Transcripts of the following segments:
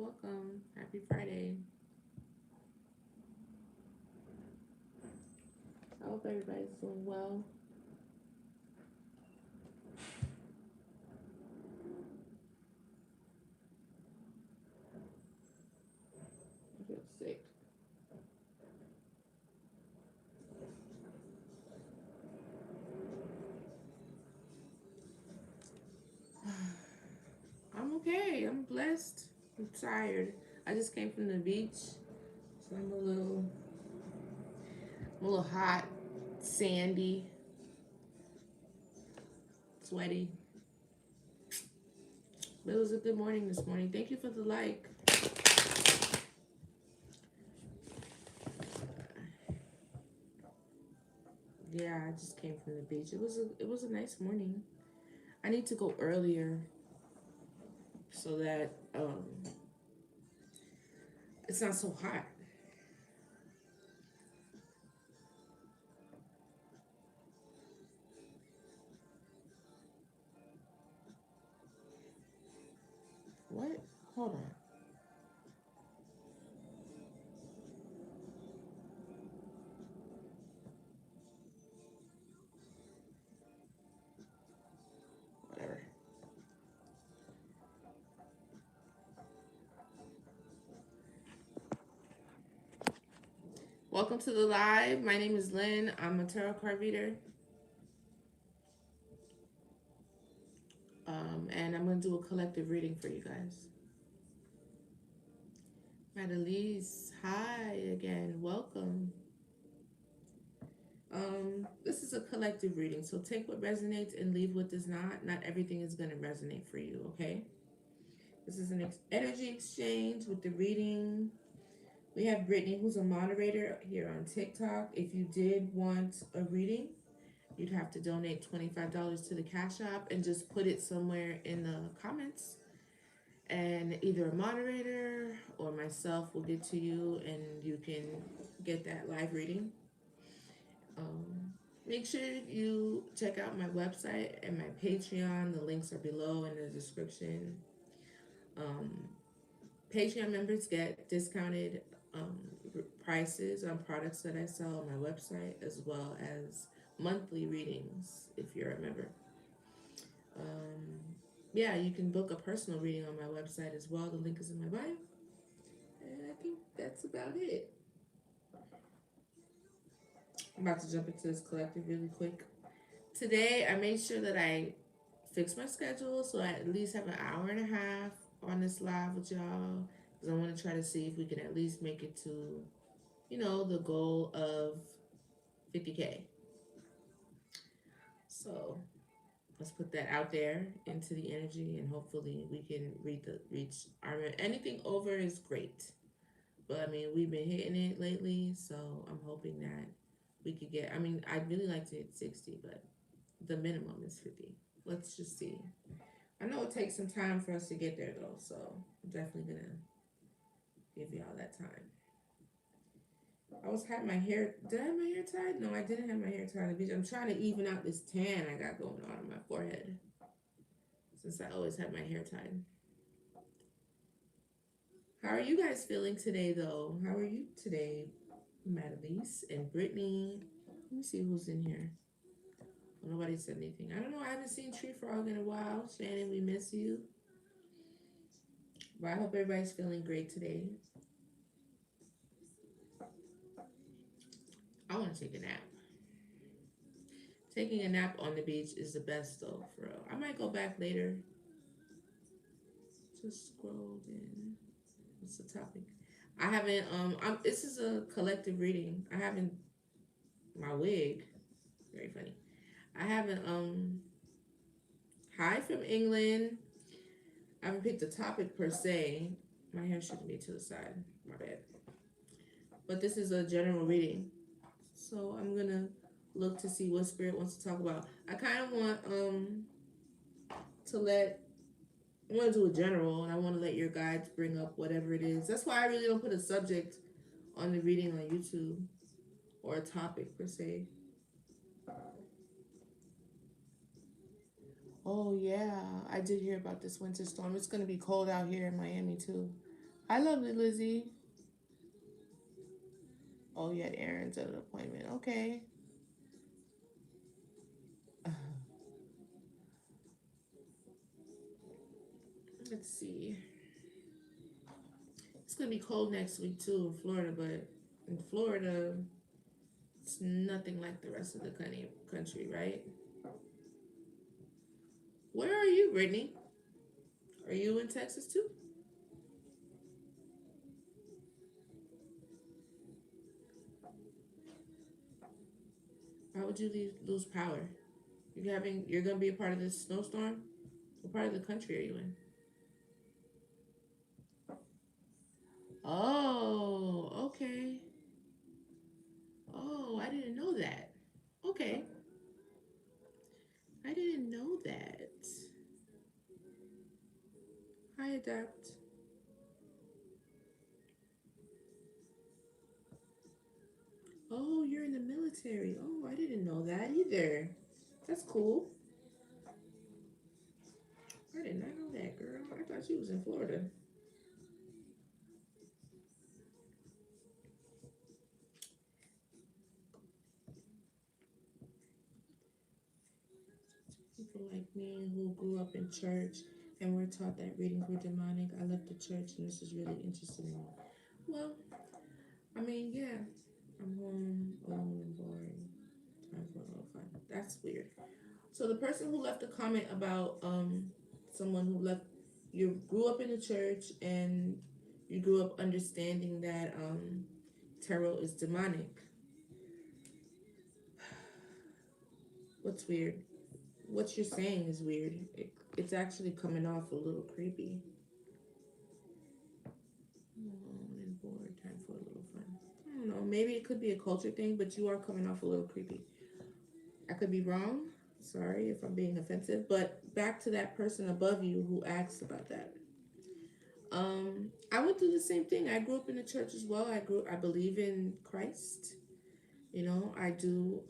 welcome. Happy Friday. I hope everybody's doing well. I feel sick. I'm okay. I'm blessed. I'm tired. I just came from the beach, so I'm a little hot, sandy, sweaty. But it was a good morning this morning. Thank you for the like. Yeah, I just came from the beach. It was a nice morning. I need to go earlier so that it's not so hot. What? Hold on. Whatever. Welcome to the live. My name is Lynn. I'm a tarot card reader. And I'm going to do a collective reading for you guys. Madelise, hi again. Welcome. This is a collective reading, so take what resonates and leave what does not. Not everything is going to resonate for you, okay? This is an energy exchange with the reading. We have Brittany, who's a moderator here on TikTok. If you did want a reading, you'd have to donate $25 to the Cashapp and just put it somewhere in the comments. And either a moderator or myself will get to you and you can get that live reading. Um, Make sure you check out my website and my Patreon. The links are below in the description. Um, Patreon members get discounted um, prices on products that I sell on my website, as well as monthly readings if you're a member. Um, yeah, you can book a personal reading on my website as well. The link is in my bio. And I think that's about it. I'm about to jump into this collective really quick. Today, I made sure that I fix my schedule so I at least have an hour and a half on this live with y'all. Because I want to try to see if we can at least make it to, the goal of 50K. So let's put that out there into the energy and hopefully we can reach our anything over is great. But I mean, we've been hitting it lately, so I'm hoping that we could get. I mean, I'd really like to hit 60, but the minimum is 50. Let's just see. I know it takes some time for us to get there, though, so I'm definitely gonna give y'all that time. Had my hair. Did I have my hair tied? No, I didn't have my hair tied on the beach. I'm trying to even out this tan I got going on my forehead since I always had my hair tied. How are you guys feeling today, though? How are you today, Madelise and Brittany? Let me see who's in here. Well, nobody said anything. I don't know. I haven't seen Tree Frog in a while. Shannon, we miss you. But I hope everybody's feeling great today. I want to take a nap. Taking a nap on the beach is the best, though, for real. I might go back later. Just scrolled in. What's the topic? I haven't. This is a collective reading. I haven't. My wig. Very funny. I haven't. Hi from England. I haven't picked a topic per se. My hair shouldn't be to the side. My bad. But this is a general reading. So I'm gonna look to see what spirit wants to talk about. I kind of want to let I want to do a general, and I want to let your guides bring up whatever it is. That's why I really don't put a subject on the reading on YouTube or a topic per se. Oh yeah, I did hear about this winter storm. It's gonna be cold out here in Miami too. Hi, lovely Lizzie. Oh, you had errands at an appointment. Okay. Let's see. It's gonna be cold next week too in Florida, but in Florida, it's nothing like the rest of the country, right? Where are you, Brittany? Are you in Texas too? Why would you lose power? You're gonna be a part of this snowstorm. What part of the country are you in? Oh, okay. Oh, I didn't know that. Okay, I didn't know that. I adapt. Oh, you're in the military. Oh, I didn't know that either. That's cool. I did not know that, girl. I thought she was in Florida. People like me who grew up in church and were taught that readings were demonic. I left the church and this is really interesting me. Well, I mean, yeah. I'm home, alone, and boring. Time for a little fun. That's weird. So the person who left a comment about someone who left you grew up in the church and you grew up understanding that tarot is demonic. What's weird? What you're saying is weird. It's actually coming off a little creepy. Alone and bored. Time for a little fun. I don't know. Maybe it could be a culture thing, but you are coming off a little creepy. I could be wrong. Sorry if I'm being offensive, but back to that person above you who asked about that. I would do the same thing. I grew up in the church as well. I believe in Christ. I do,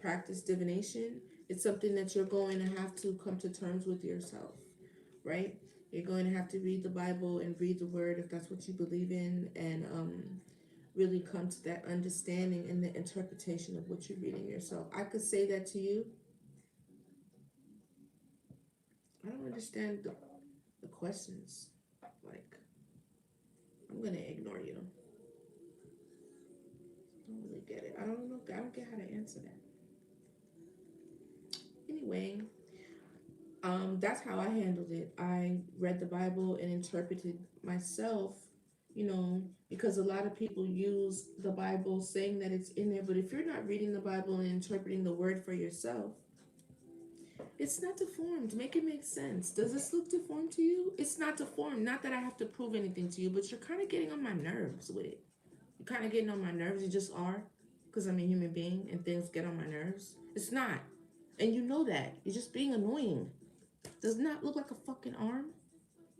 practice divination. It's something that you're going to have to come to terms with yourself, right? You're going to have to read the Bible and read the word if that's what you believe in, and really come to that understanding and the interpretation of what you're reading yourself. I could say that to you. I don't understand the questions. Like, I'm gonna ignore you. I don't really get it. I don't know. I don't get how to answer that. Anyway, that's how I handled it. I read the Bible and interpreted myself. Because a lot of people use the Bible saying that it's in there, but if you're not reading the Bible and interpreting the word for yourself, it's not deformed. Make it make sense. Does this look deformed to you? It's not deformed. Not that I have to prove anything to you, but you're kind of getting on my nerves with it. You're kind of getting on my nerves. You just are. Because I'm a human being and things get on my nerves. It's not. And you know that. You're just being annoying. Does not look like a fucking arm.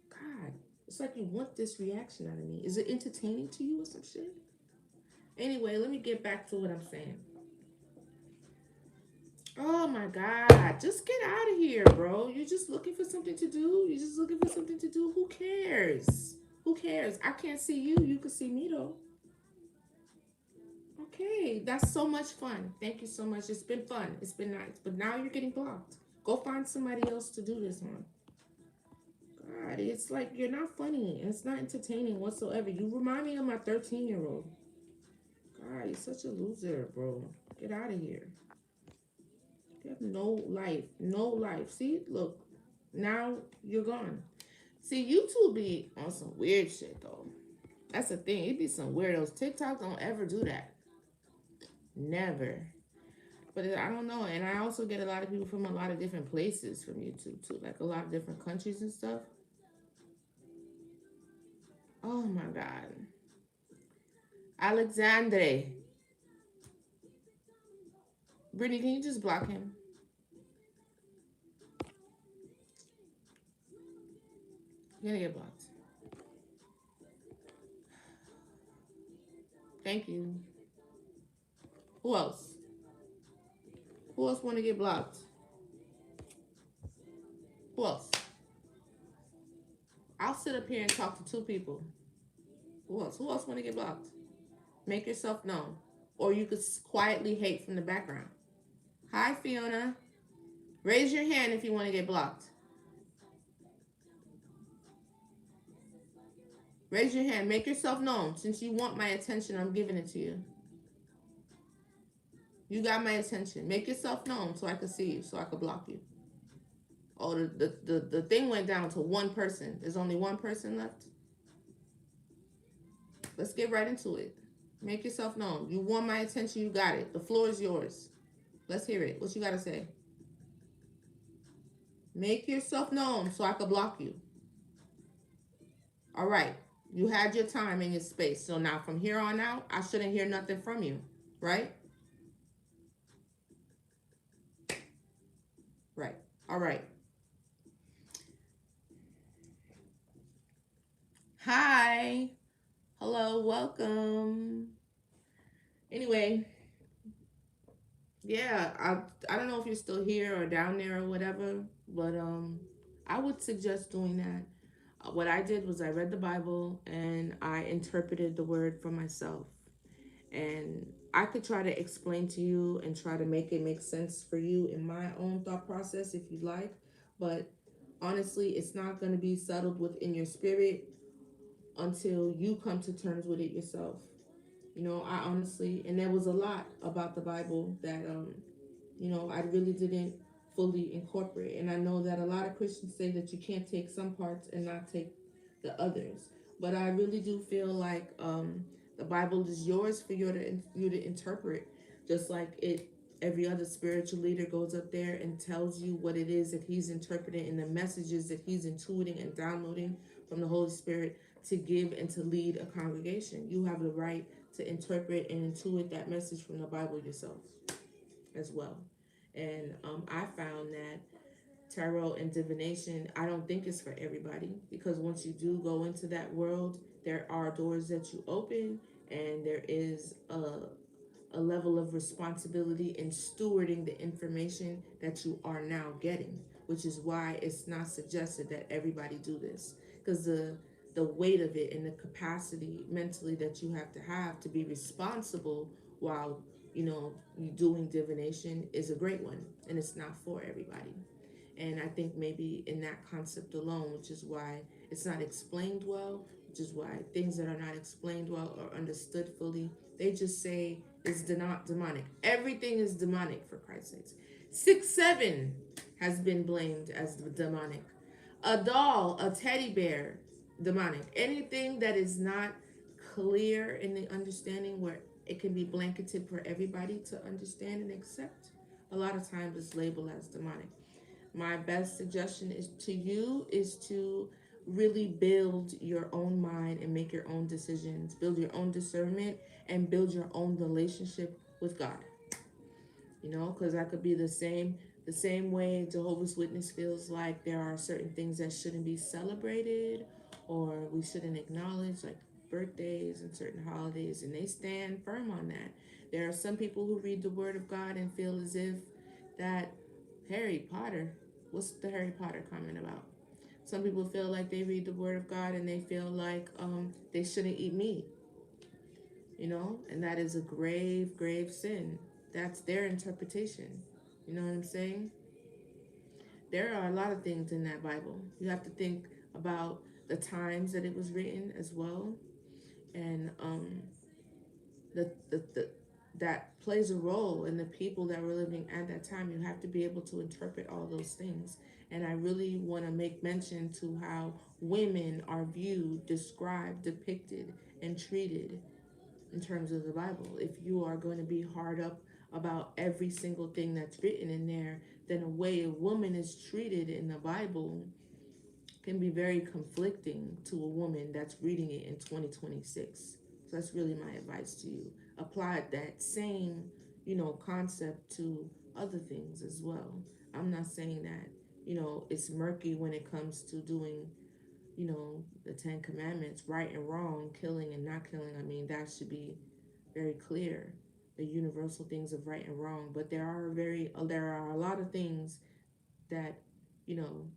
God. It's like you want this reaction out of me. Is it entertaining to you or some shit? Anyway, let me get back to what I'm saying. Oh my God. Just get out of here, bro. You're just looking for something to do. You're just looking for something to do. Who cares? Who cares? I can't see you. You can see me though. Okay. That's so much fun. Thank you so much. It's been fun. It's been nice. But now you're getting blocked. Go find somebody else to do this on. God, it's like you're not funny. It's not entertaining whatsoever. You remind me of my 13-year-old. God, you're such a loser, bro. Get out of here. You have no life. No life. See, look, now you're gone. See, YouTube be on some weird shit though. That's the thing. It be some weirdos. TikTok don't ever do that. Never. But I don't know. And I also get a lot of people from a lot of different places from YouTube too, like a lot of different countries and stuff. Oh my God. Alexandre. Brittany, can you just block him? You're gonna get blocked. Thank you. Who else? Who else want to get blocked? Who else? I'll sit up here and talk to two people. Who else? Who else want to get blocked? Make yourself known. Or you could quietly hate from the background. Hi, Fiona. Raise your hand if you want to get blocked. Raise your hand. Make yourself known. Since you want my attention, I'm giving it to you. You got my attention. Make yourself known so I can see you, so I can block you. Oh, the thing went down to one person. There's only one person left. Let's get right into it. Make yourself known. You want my attention, you got it. The floor is yours. Let's hear it. What you got to say? Make yourself known so I can block you. All right. You had your time and your space. So now from here on out, I shouldn't hear nothing from you. Right? Right. All right. Hi. Hello. Welcome. Anyway, yeah, I don't know if you're still here or down there or whatever, but I would suggest doing that. What I did was I read the Bible and I interpreted the word for myself. And I could try to explain to you and try to make it make sense for you in my own thought process if you'd like, but honestly, it's not going to be settled within your spirit until you come to terms with it yourself. I honestly, and there was a lot about the Bible that I really didn't fully incorporate. And I know that a lot of Christians say that you can't take some parts and not take the others. But I really do feel like the Bible is yours for you to interpret, just like it. Every other spiritual leader goes up there and tells you what it is that he's interpreting and the messages that he's intuiting and downloading from the Holy Spirit to give and to lead a congregation. You have the right to interpret and intuit that message from the Bible yourself as well. And I found that tarot and divination, I don't think it's for everybody, because once you do go into that world, there are doors that you open, and there is a level of responsibility in stewarding the information that you are now getting, which is why it's not suggested that everybody do this, because the weight of it and the capacity mentally that you have to be responsible while you doing divination is a great one, and it's not for everybody. And I think maybe in that concept alone, which is why it's not explained well, which is why things that are not explained well or understood fully, they just say it's not demonic. Everything is demonic, for Christ's sakes. 6-7 has been blamed as demonic. A doll, a teddy bear, demonic. Anything that is not clear in the understanding where it can be blanketed for everybody to understand and accept, a lot of times it's labeled as demonic. My best suggestion is to you is to really build your own mind and make your own decisions, build your own discernment, and build your own relationship with God. Because that could be the same way Jehovah's Witness feels like there are certain things that shouldn't be celebrated or we shouldn't acknowledge, like birthdays and certain holidays, and they stand firm on that. There are some people who read the Word of God and feel as if that Harry Potter, what's the Harry Potter comment about? Some people feel like they read the Word of God and they feel like they shouldn't eat meat, and that is a grave, grave sin. That's their interpretation. You know what I'm saying? There are a lot of things in that Bible. You have to think about the times that it was written as well, and the that plays a role in the people that were living at that time. You have to be able to interpret all those things. And I really want to make mention to how women are viewed, described, depicted, and treated in terms of the Bible. If you are going to be hard up about every single thing that's written in there, then a way a woman is treated in the Bible can be very conflicting to a woman that's reading it in 2026. So that's really my advice to you. Apply that same, concept to other things as well. I'm not saying that, it's murky when it comes to doing, the Ten Commandments, right and wrong, killing and not killing. I mean, that should be very clear. The universal things of right and wrong. But there are a lot of things that, you know,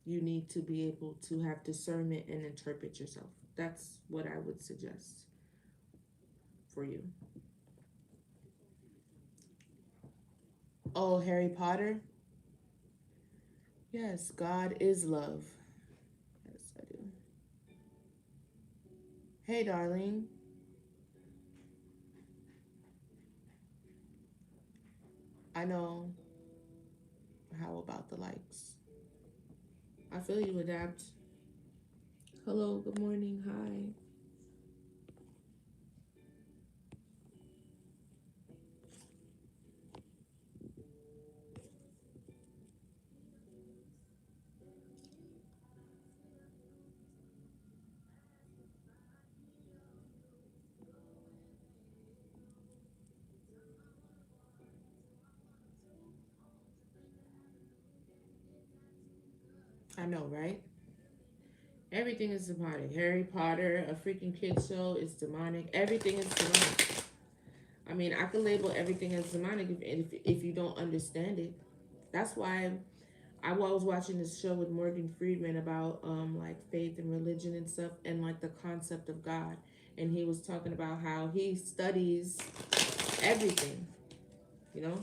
you need to be able to have discernment and interpret yourself. That's what I would suggest for you. Oh, Harry Potter? Yes, God is love. Yes, I do. Hey, darling. I know. How about the likes? I feel you, Adapt. Hello, good morning. Hi. I know, right? Everything is demonic. Harry Potter, a freaking kid show, is demonic. Everything is demonic. I mean, I can label everything as demonic if you don't understand it. That's why I was watching this show with Morgan Freeman about like faith and religion and stuff and like the concept of God. And he was talking about how he studies everything, you know?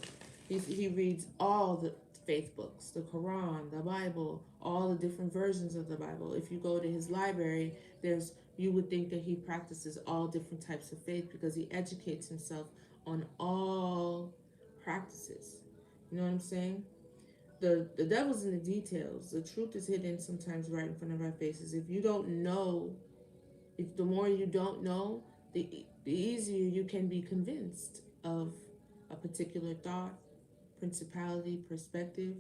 He reads all the faith books, the Quran, the Bible, all the different versions of the Bible. If you go to his library, there's you would think that he practices all different types of faith because he educates himself on all practices. You know what I'm saying? The devil's in the details. The truth is hidden sometimes right in front of our faces. If you don't know, if the more you don't know, the easier you can be convinced of a particular thought, principality, perspective,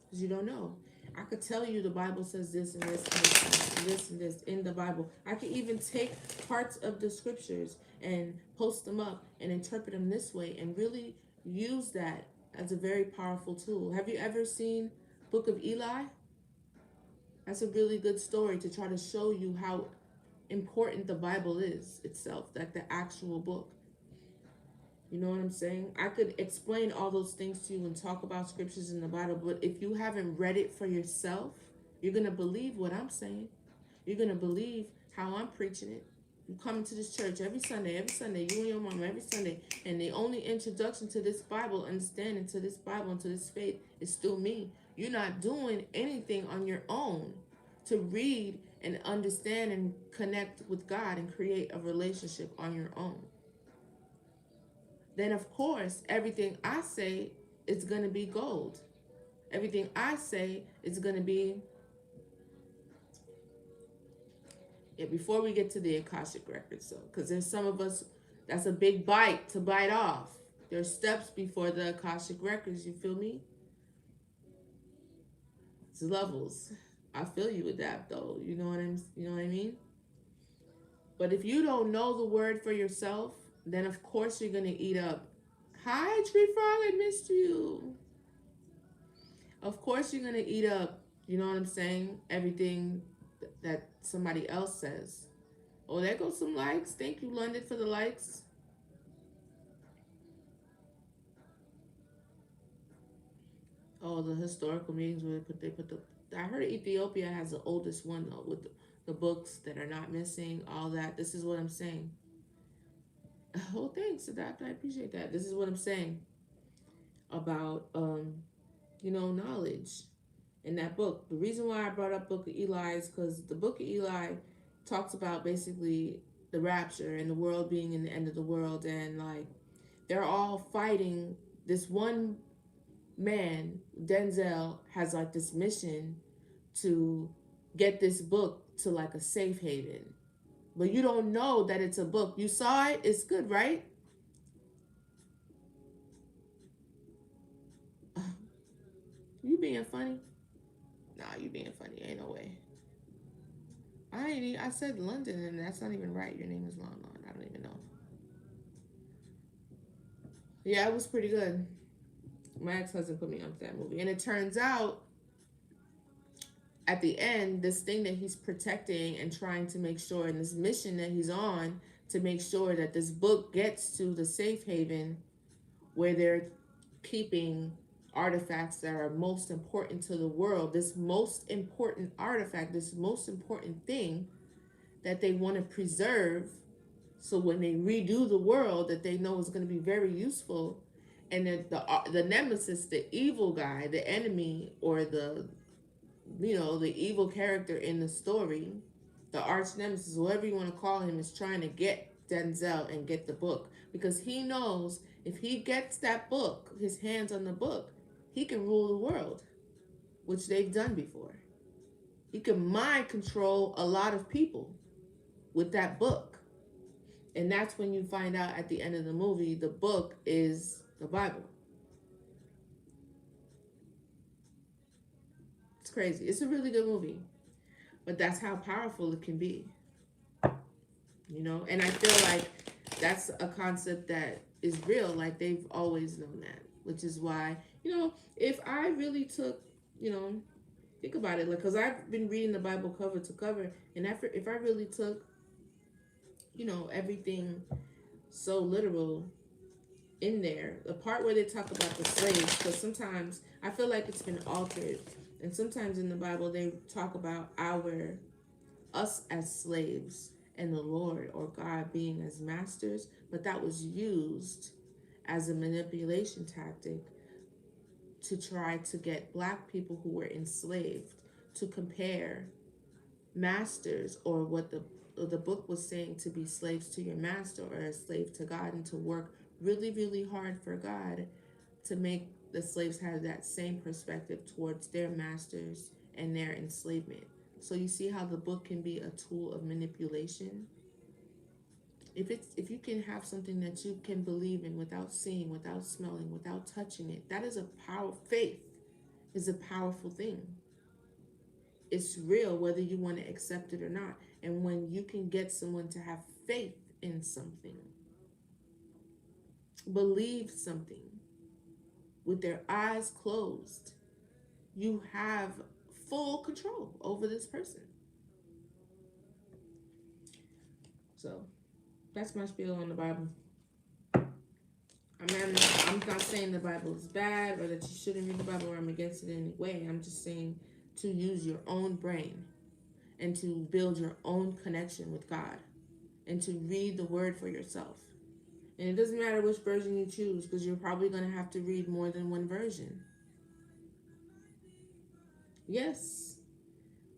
because you don't know. I could tell you the Bible says this and this and this and this and this in the Bible. I could even take parts of the scriptures and post them up and interpret them this way and really use that as a very powerful tool. Have you ever seen Book of Eli? That's a really good story to try to show you how important the Bible is itself, like the actual book. You know what I'm saying? I could explain all those things to you and talk about scriptures in the Bible, but if you haven't read it for yourself, you're going to believe what I'm saying. You're going to believe how I'm preaching it. You come to this church every Sunday, you and your mom every Sunday, and the only introduction to this Bible, understanding to this Bible and to this faith is through me. You're not doing anything on your own to read and understand and connect with God and create a relationship on your own. Then of course everything I say is going to be gold. Everything I say is going to be, yeah, before we get to the Akashic records, so because there's some of us that's a big bite to bite off. There's steps before the Akashic records, you feel me? It's levels. I feel you with that though. You know what I mean? But if you don't know the word for yourself, then of course you're gonna eat up. Hi, Tree Frog, I missed you. Of course you're gonna eat up, you know what I'm saying, everything that somebody else says. Oh, there goes some likes. Thank you, London, for the likes. Oh, the historical meetings where they put the. I heard Ethiopia has the oldest one though, with the books that are not missing. All that. This is what I'm saying. Oh, thanks, Adapt. I appreciate that. This is what I'm saying about knowledge in that book. The reason why I brought up Book of Eli is because the Book of Eli talks about basically the rapture and the world being in the end of the world, and like they're all fighting. This one man, Denzel, has like this mission to get this book to like a safe haven, but you don't know that it's a book. You saw it, it's good, right? You being funny? Nah, you being funny. Ain't no way. I said London, and that's not even right. Your name is Lon Lon. I don't even know. Yeah, it was pretty good. My ex-husband put me onto that movie, and it turns out at the end, this thing that he's protecting and trying to make sure, and this mission that he's on to make sure that this book gets to the safe haven where they're keeping artifacts that are most important to the world, this most important artifact, this most important thing that they want to preserve, so when they redo the world that they know is going to be very useful, and then the nemesis, the evil guy, the enemy, or the the evil character in the story, the arch nemesis, whatever you want to call him, is trying to get Denzel and get the book, because he knows if he gets that book, his hands on the book, he can rule the world, which they've done before. He can mind control a lot of people with that book. And that's when you find out at the end of the movie, the book is the Bible. It's crazy. It's a really good movie. But that's how powerful it can be. And I feel like that's a concept that is real. Like, they've always known that, which is why, if I really took, think about it, like, because I've been reading the Bible cover to cover, and if I really took, everything so literal in there, the part where they talk about the slaves, because sometimes I feel like it's been altered, and sometimes in the Bible they talk about us as slaves and the Lord or God being as masters, but that was used as a manipulation tactic to try to get black people who were enslaved to compare masters, or what the book was saying, to be slaves to your master or a slave to God, and to work really, really hard for God to make the slaves have that same perspective towards their masters and their enslavement. So you see how the book can be a tool of manipulation. If you can have something that you can believe in without seeing, without smelling, without touching it, that is a power. Faith is a powerful thing. It's real whether you want to accept it or not. And when you can get someone to have faith in something, believe something with their eyes closed, you have full control over this person. So that's my spiel on the Bible. I'm not saying the Bible is bad or that you shouldn't read the Bible, or I'm against it in any way. I'm just saying to use your own brain and to build your own connection with God and to read the word for yourself. And it doesn't matter which version you choose, because you're probably going to have to read more than one version. Yes.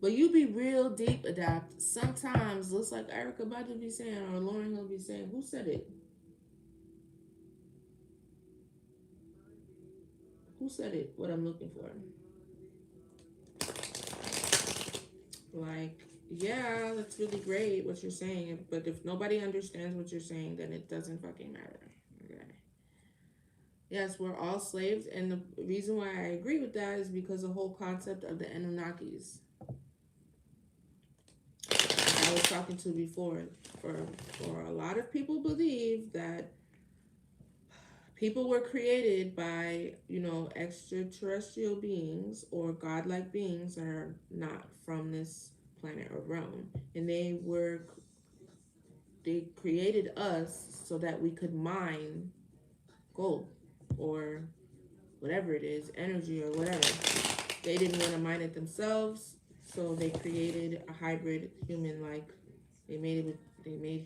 But you be real deep, Adapt. Sometimes, looks like Erica Badu be saying, or Lauren will be saying, who said it? Who said it? What I'm looking for. Like, yeah, that's really great what you're saying, but if nobody understands what you're saying, then it doesn't fucking matter. Okay. Yes, we're all slaves, and the reason why I agree with that is because the whole concept of the Anunnakis I was talking to before, for a lot of people believe that people were created by, extraterrestrial beings or godlike beings that are not from this planet or realm. And they created us so that we could mine gold or whatever it is, energy or whatever. They didn't want to mine it themselves, so they created a hybrid human-like. They made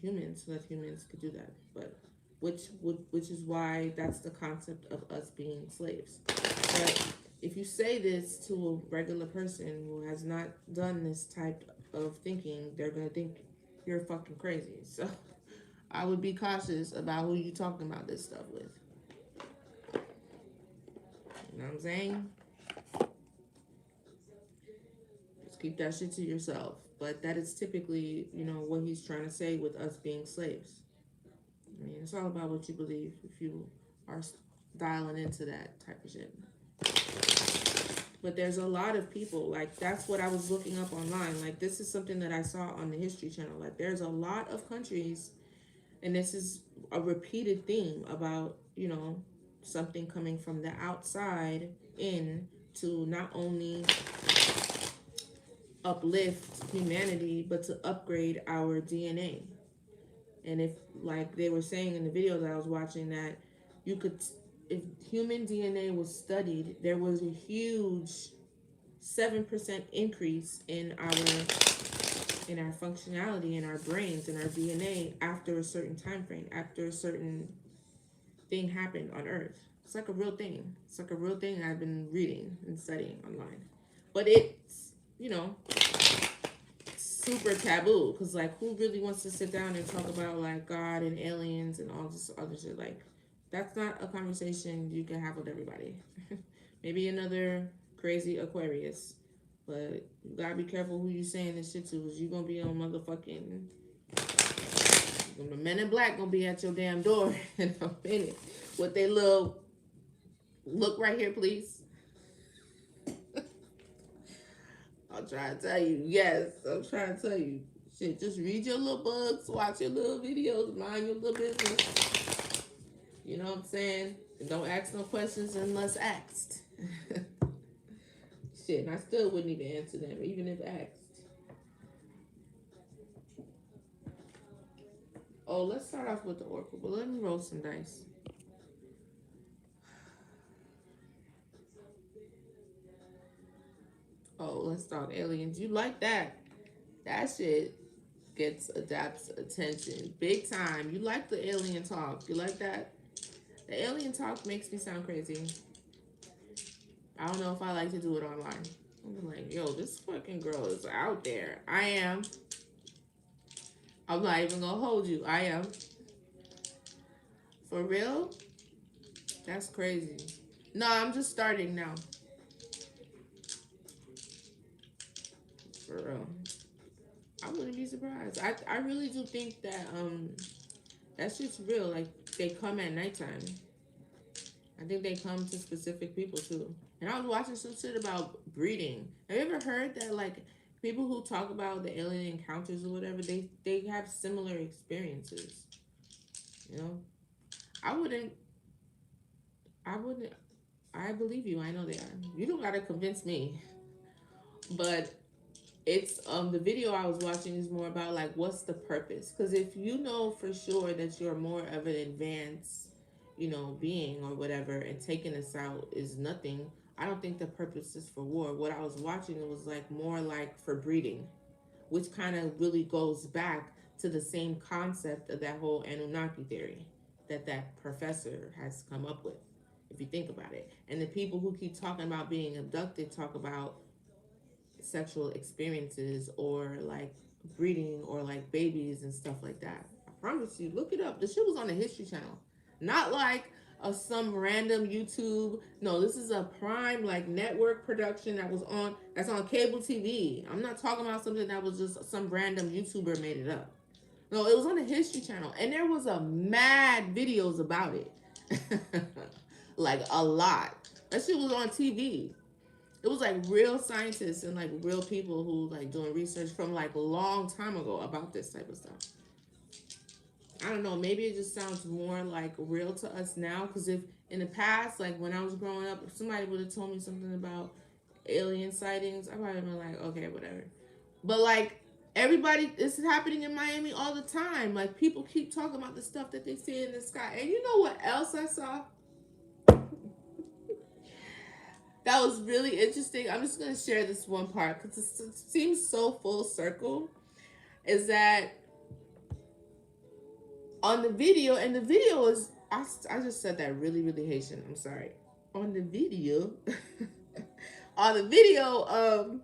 humans so that humans could do that. But which is why that's the concept of us being slaves. But if you say this to a regular person who has not done this type of thinking, they're gonna think you're fucking crazy. So I would be cautious about who you talking about this stuff with. You know what I'm saying? Just keep that shit to yourself. But that is typically, what he's trying to say with us being slaves. I mean, it's all about what you believe if you are dialing into that type of shit. But there's a lot of people, like, that's what I was looking up online. Like, this is something that I saw on the History Channel. Like, there's a lot of countries, and this is a repeated theme about, something coming from the outside in to not only uplift humanity, but to upgrade our DNA. And if, like they were saying in the video that I was watching, that you could if human DNA was studied, there was a huge 7% increase in our functionality, in our brains, in our DNA after a certain time frame, after a certain thing happened on Earth. It's like a real thing. It's like a real thing I've been reading and studying online. But it's, super taboo because, like, who really wants to sit down and talk about, like, God and aliens and all this other shit? Like, that's not a conversation you can have with everybody. Maybe another crazy Aquarius. But you gotta be careful who you saying this shit to, because you gonna be on motherfucking. The men in black gonna be at your damn door in a minute with their little look right here, please. I'll try to tell you. Yes, I'm trying to tell you. Shit, just read your little books, watch your little videos, mind your little business. You know what I'm saying? And don't ask no questions unless asked. Shit, and I still wouldn't even answer them, even if asked. Oh, let's start off with the oracle, but let me roll some dice. Oh, let's talk aliens. You like that? That shit adapts attention big time. You like the alien talk? You like that? The alien talk makes me sound crazy. I don't know if I like to do it online. I'm like, yo, this fucking girl is out there. I am. I'm not even gonna hold you. I am. For real? That's crazy. No, I'm just starting now. For real. I wouldn't be surprised. I really do think that that's just real. Like, they come at nighttime. I think they come to specific people too. And I was watching some shit about breeding. Have you ever heard that, like, people who talk about the alien encounters or whatever, they have similar experiences? You know? I wouldn't I believe you. I know they are. You don't gotta convince me. But it's the video I was watching is more about, like, what's the purpose? Because if you know for sure that you're more of an advanced, being or whatever, and taking us out is nothing, I don't think the purpose is for war. What I was watching, it was like more like for breeding, which kind of really goes back to the same concept of that whole Anunnaki theory that professor has come up with, if you think about it. And the people who keep talking about being abducted talk about sexual experiences or like breeding or like babies and stuff like that. I promise you, look it up. The shit was on the History Channel, not like some random YouTube. No, this is a prime like network production that's on cable TV. I'm not talking about something that was just some random YouTuber made it up. No, it was on the History Channel, and there was a mad videos about it, like a lot. That shit was on TV. It was like real scientists and like real people who like doing research from like a long time ago about this type of stuff. I don't know, maybe it just sounds more like real to us now, because if in the past, like when I was growing up, if somebody would have told me something about alien sightings, I might have been like, okay, whatever. But like everybody, it's happening in Miami all the time. Like people keep talking about the stuff that they see in the sky. And you know what else I saw? That was really interesting. I'm just going to share this one part because it seems so full circle. Is that on the video, and the video is, I just said that really, really Haitian. I'm sorry. On the video, on the video,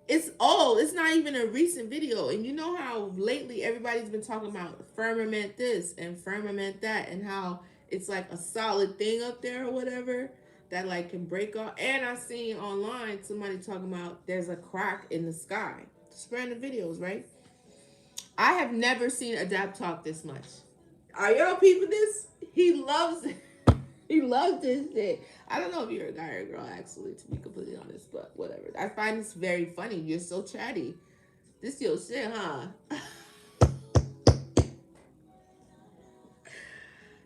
it's old. It's not even a recent video. And you know how lately everybody's been talking about firmament this and firmament that, and how it's like a solid thing up there or whatever that like can break off. And I seen online somebody talking about there's a crack in the sky. Just random videos, right? I have never seen Adapt talk this much. Are y'all peeping this? He loves it. He loves this shit. I don't know if you're a guy or a girl, actually, to be completely honest, but whatever. I find this very funny. You're so chatty. This your shit, huh?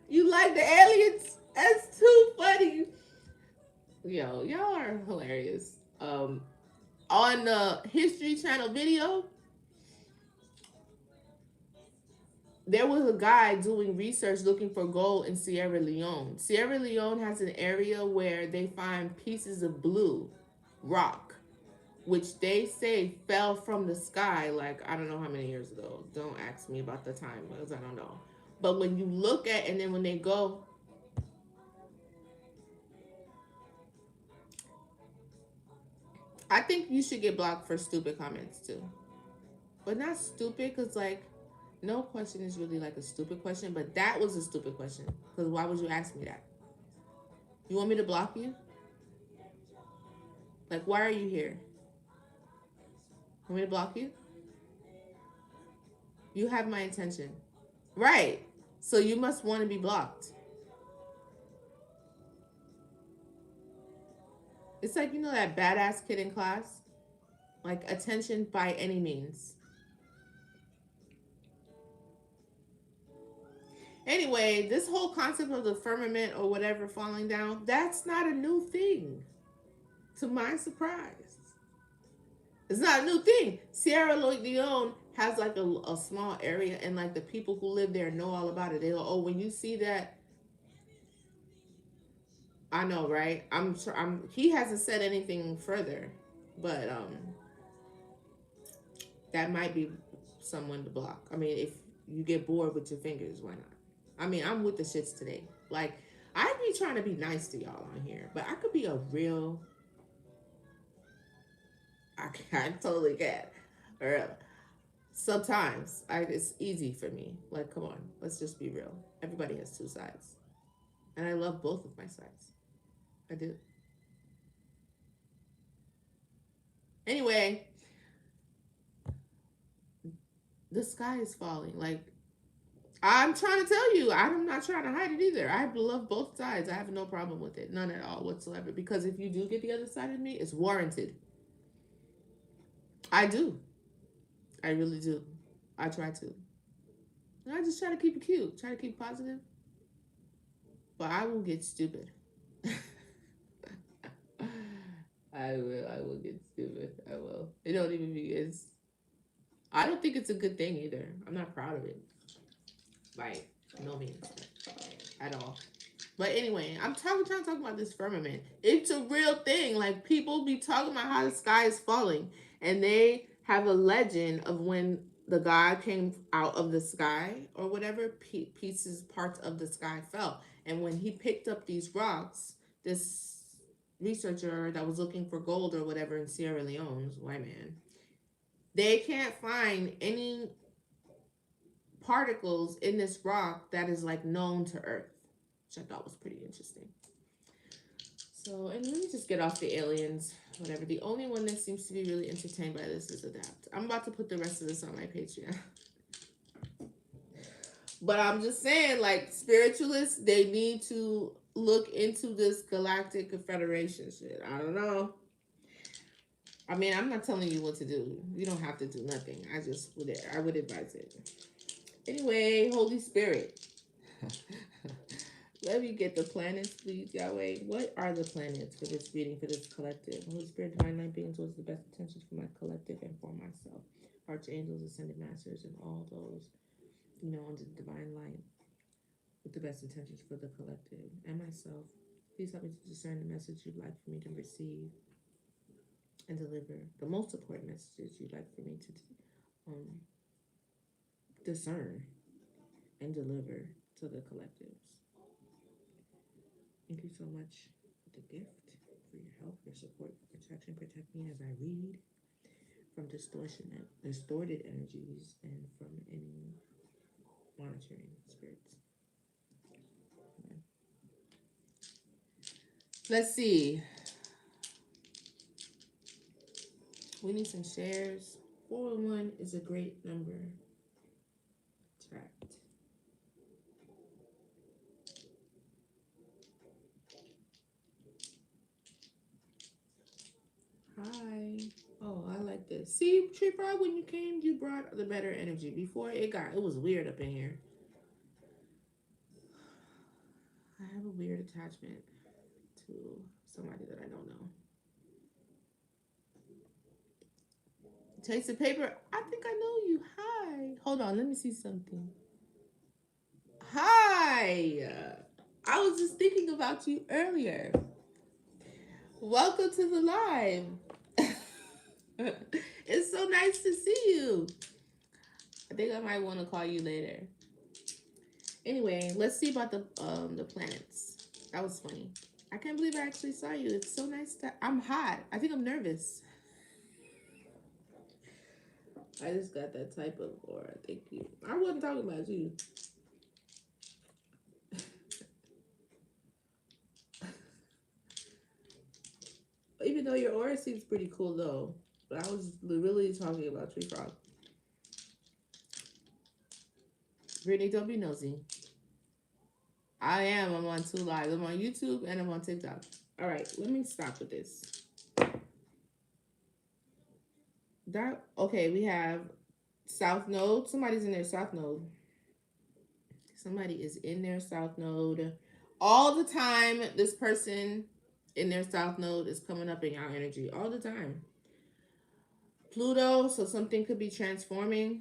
You like the aliens? That's too funny. Yo, y'all are hilarious. On the History Channel video, there was a guy doing research looking for gold in Sierra Leone. Sierra Leone has an area where they find pieces of blue rock, which they say fell from the sky like I don't know how many years ago. Don't ask me about the time because I don't know. But when you look at and then when they go, I think you should get blocked for stupid comments too. But not stupid because like no question is really like a stupid question, but that was a stupid question. Because why would you ask me that? You want me to block you? Like, why are you here? Want me to block you? You have my attention. Right. So you must want to be blocked. It's like, you know, that badass kid in class? Like, attention by any means. Anyway, this whole concept of the firmament or whatever falling down, that's not a new thing. To my surprise. It's not a new thing. Sierra Leone has like a small area, and like the people who live there know all about it. They go, oh, when you see that, I know, right? I'm sure. He hasn't said anything further, but that might be someone to block. I mean, if you get bored with your fingers, why not? I mean, I'm with the shits today. Like, I be trying to be nice to y'all on here, but I could be a real. I totally can. Or sometimes it's easy for me. Like, come on, let's just be real. Everybody has two sides, and I love both of my sides. I do. Anyway, the sky is falling. Like, I'm trying to tell you, I'm not trying to hide it either. I love both sides. I have no problem with it, none at all whatsoever. Because if you do get the other side of me, it's warranted. I do. I really do. I try to. And I just try to keep it cute. Try to keep it positive. But I will get stupid. I will. I will get stupid. I will. It don't even be. I don't think it's a good thing either. I'm not proud of it. By no means. At all. But anyway, trying to talk about this firmament. It's a real thing. Like, people be talking about how the sky is falling, and they have a legend of when the god came out of the sky or whatever, parts of the sky fell. And when he picked up these rocks, this researcher that was looking for gold or whatever in Sierra Leone, white man, they can't find any particles in this rock that is like known to Earth, which I thought was pretty interesting. So, and let me just get off the aliens, whatever. The only one that seems to be really entertained by this is Adapt. I'm about to put the rest of this on my Patreon. But I'm just saying, like, spiritualists, they need to look into this galactic confederation shit. I don't know. I mean, I'm not telling you what to do. You don't have to do nothing. I would advise it. Anyway, Holy Spirit. Let me get the planets, please, Yahweh. What are the planets for this reading, for this collective? Holy Spirit, Divine Lyne beings, what's the best intentions for my collective and for myself? Archangels, Ascended Masters, and all those, under the Divine Lyne, with the best intentions for the collective and myself. Please help me to discern the message you'd like for me to receive and deliver. The most important messages you'd like for me to discern and deliver to the collectives. Thank you so much for the gift, for your help, your support, your protection. Protect me as I read from distorted energies, and from any monitoring spirits. Okay. Let's see. We need some shares. 401 is a great number. Tracked. Hi. Oh, I like this. See, Tree Frog, when you came, you brought the better energy. Before it was weird up in here. I have a weird attachment to somebody that I don't know. Taste of paper. I think I know you. Hi. Hold on, let me see something. Hi. I was just thinking about you earlier. Welcome to the live. It's so nice to see you. I think I might want to call you later. Anyway, let's see about the planets. That was funny. I can't believe I actually saw you. It's so nice that I'm hot. I think I'm nervous. I just got that type of aura. Thank you. I wasn't talking about you. Even though your aura seems pretty cool though. But I was really talking about Tree Frog. Brittany, don't be nosy. I am. I'm on 2 lives. I'm on YouTube and I'm on TikTok. All right, let me stop with this. That okay, we have South Node. Somebody's in their South Node. Somebody is in their South Node. All the time, this person in their South Node is coming up in your energy. All the time. Pluto, so something could be transforming.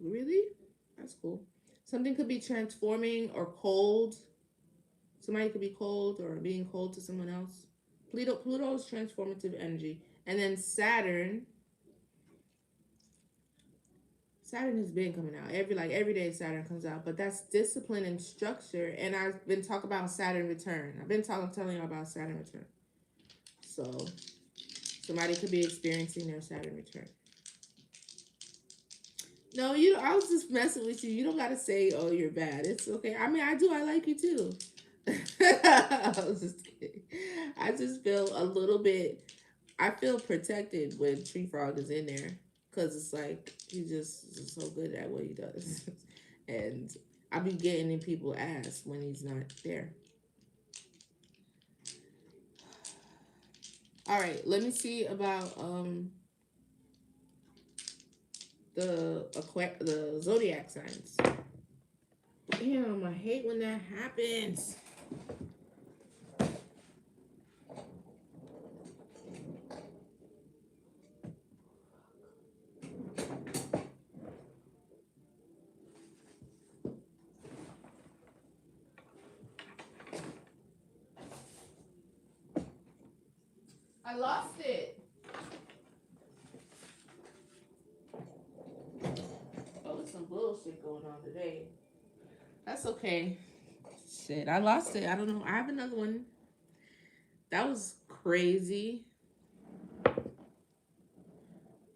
Really? That's cool. Something could be transforming or cold. Somebody could be cold or being cold to someone else. Pluto is transformative energy. And then Saturn has been coming out. Every day Saturn comes out, but that's discipline and structure. And I've been talking about Saturn return. I've been telling you about Saturn return. So somebody could be experiencing their Saturn return. No, I was just messing with you. You don't gotta say, "Oh, you're bad." It's okay. I mean, I do. I like you too. I was just kidding. I just feel a little bit. I feel protected when Tree Frog is in there because it's like he's just so good at what he does, and I be getting in people's ass when he's not there. All right, let me see about the zodiac signs. Damn, I hate when that happens. I lost it. Oh, there's some bullshit going on today. That's okay. Shit, I lost it. I don't know. I have another one. That was crazy.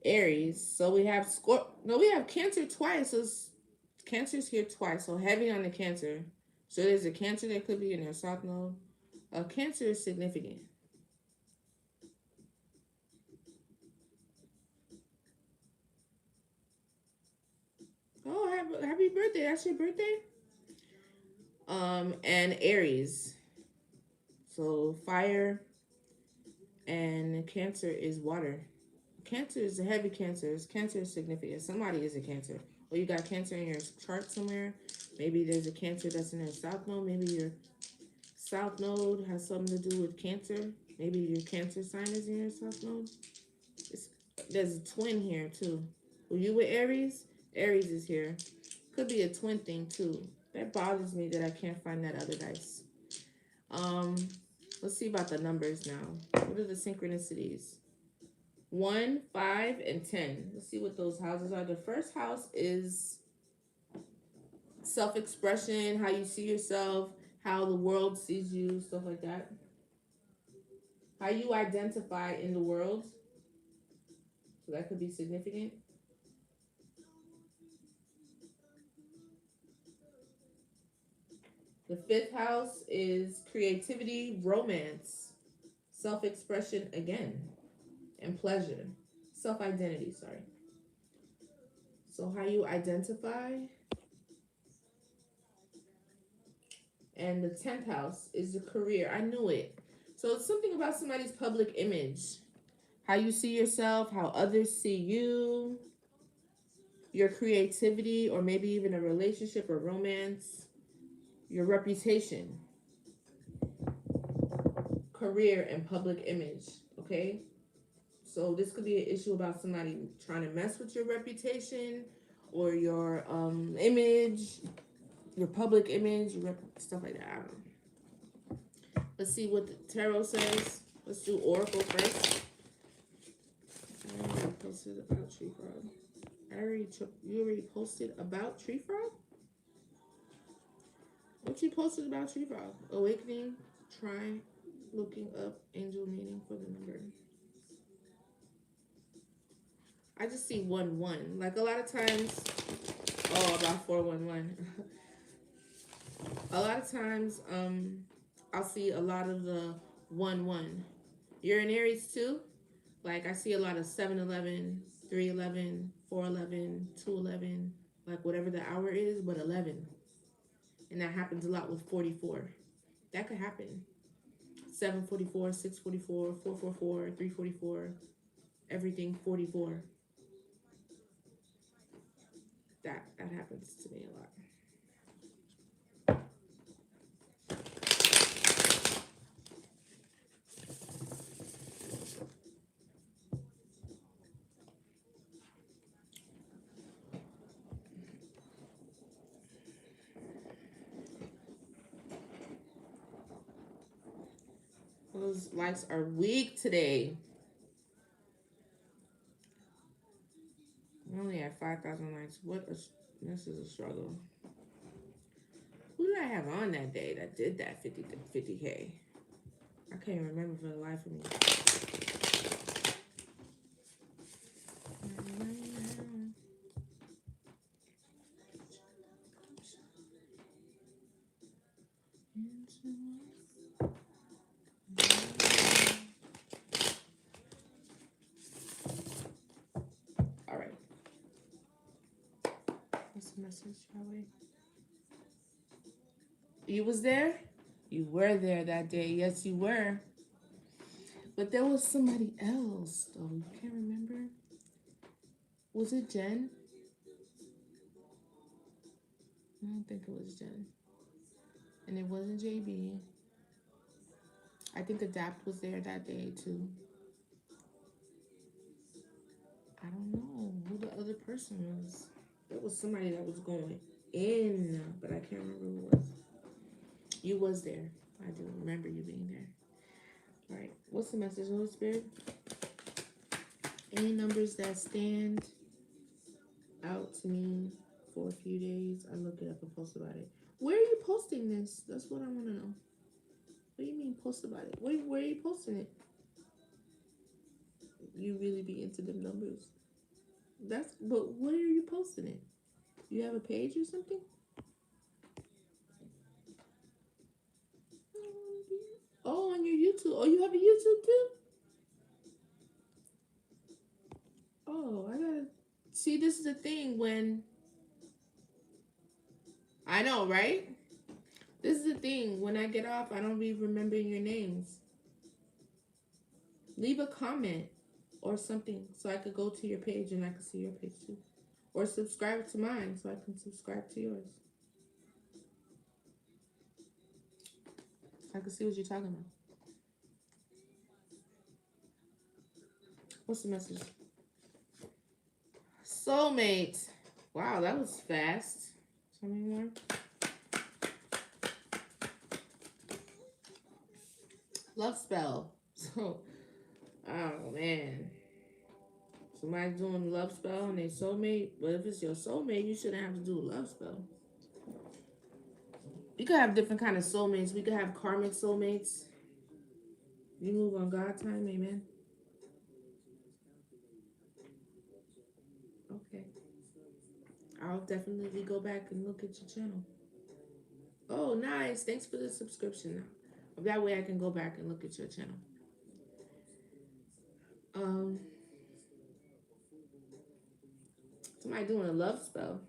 Aries. So we have we have Cancer twice. So Cancer's here twice. So heavy on the Cancer. So there's a Cancer that could be in their South Node. Cancer is significant. Oh, happy birthday! That's your birthday. And Aries. So fire and Cancer is water. Cancer is a heavy Cancer. Cancer is significant. Somebody is a Cancer. Or you got Cancer in your chart somewhere. Maybe there's a Cancer that's in their South Node. Maybe your South Node has something to do with Cancer. Maybe your Cancer sign is in your South Node. It's, there's a twin here too. Were you with Aries? Aries is here. Could be a twin thing too. That bothers me that I can't find that other dice. Um, let's see about the numbers now. What are the synchronicities? 1, 5, and 10. Let's see what those houses are. The first house is self-expression, how you see yourself, how the world sees you, stuff like that. How you identify in the world. So that could be significant. The fifth house is creativity, romance, self-expression again, and pleasure. Self-identity, sorry. So how you identify. And the 10th house is the career. I knew it. So it's something about somebody's public image. How you see yourself, how others see you, your creativity, or maybe even a relationship or romance, your reputation, career, and public image. Okay? So this could be an issue about somebody trying to mess with your reputation or your image your public image, stuff like that. I don't know. Let's see what the tarot says. Let's do Oracle first. I already posted about tree frog. You already posted about tree frog? What you posted about tree frog? Awakening. Try looking up angel meaning for the number. I just see 1-1. Like a lot of times. Oh, about 411. A lot of times, I'll see a lot of the 1-1. You're in Aries too? Like I see a lot of 7-11, 3-11, 4-11, 2-11, like whatever the hour is, but 11. And that happens a lot with 44. That could happen. 7:44, 6:44, 4:44, 3:44, everything 44. That happens to me a lot. Those likes are weak today. We only have 5,000 likes. This is a struggle. Who did I have on that day that did that 50K? I can't even remember for the life of me. All right. What's the message, Yahweh? You was there? You were there that day. Yes, you were. But there was somebody else, though. You can't remember? Was it Jen? I don't think it was Jen. And it wasn't JB. I think Adapt was there that day, too. I don't know who the other person was. There was somebody that was going in, but I can't remember who it was. You was there. I do remember you being there. All right. What's the message, Holy Spirit? Any numbers that stand out to me for a few days, I look it up and post about it. Where are you posting this? That's what I want to know. What do you mean post about it? Where are you posting it? You really be into them numbers. But where are you posting it? You have a page or something? Oh, on your YouTube. Oh, you have a YouTube too? Oh, I gotta see. This is the thing when I know, right? This is the thing. When I get off, I don't be remembering your names. Leave a comment or something so I could go to your page and I can see your page too. Or subscribe to mine so I can subscribe to yours. So I can see what you're talking about. What's the message? Soulmate. Wow, that was fast. Tell me more. Love spell. So, oh man. Somebody's doing a love spell and they soulmate. But if it's your soulmate, you shouldn't have to do a love spell. You could have different kind of soulmates. We could have karmic soulmates. You move on God time, amen. Okay. I'll definitely go back and look at your channel. Oh, nice. Thanks for the subscription. That way I can go back and look at your channel. Somebody doing a love spell.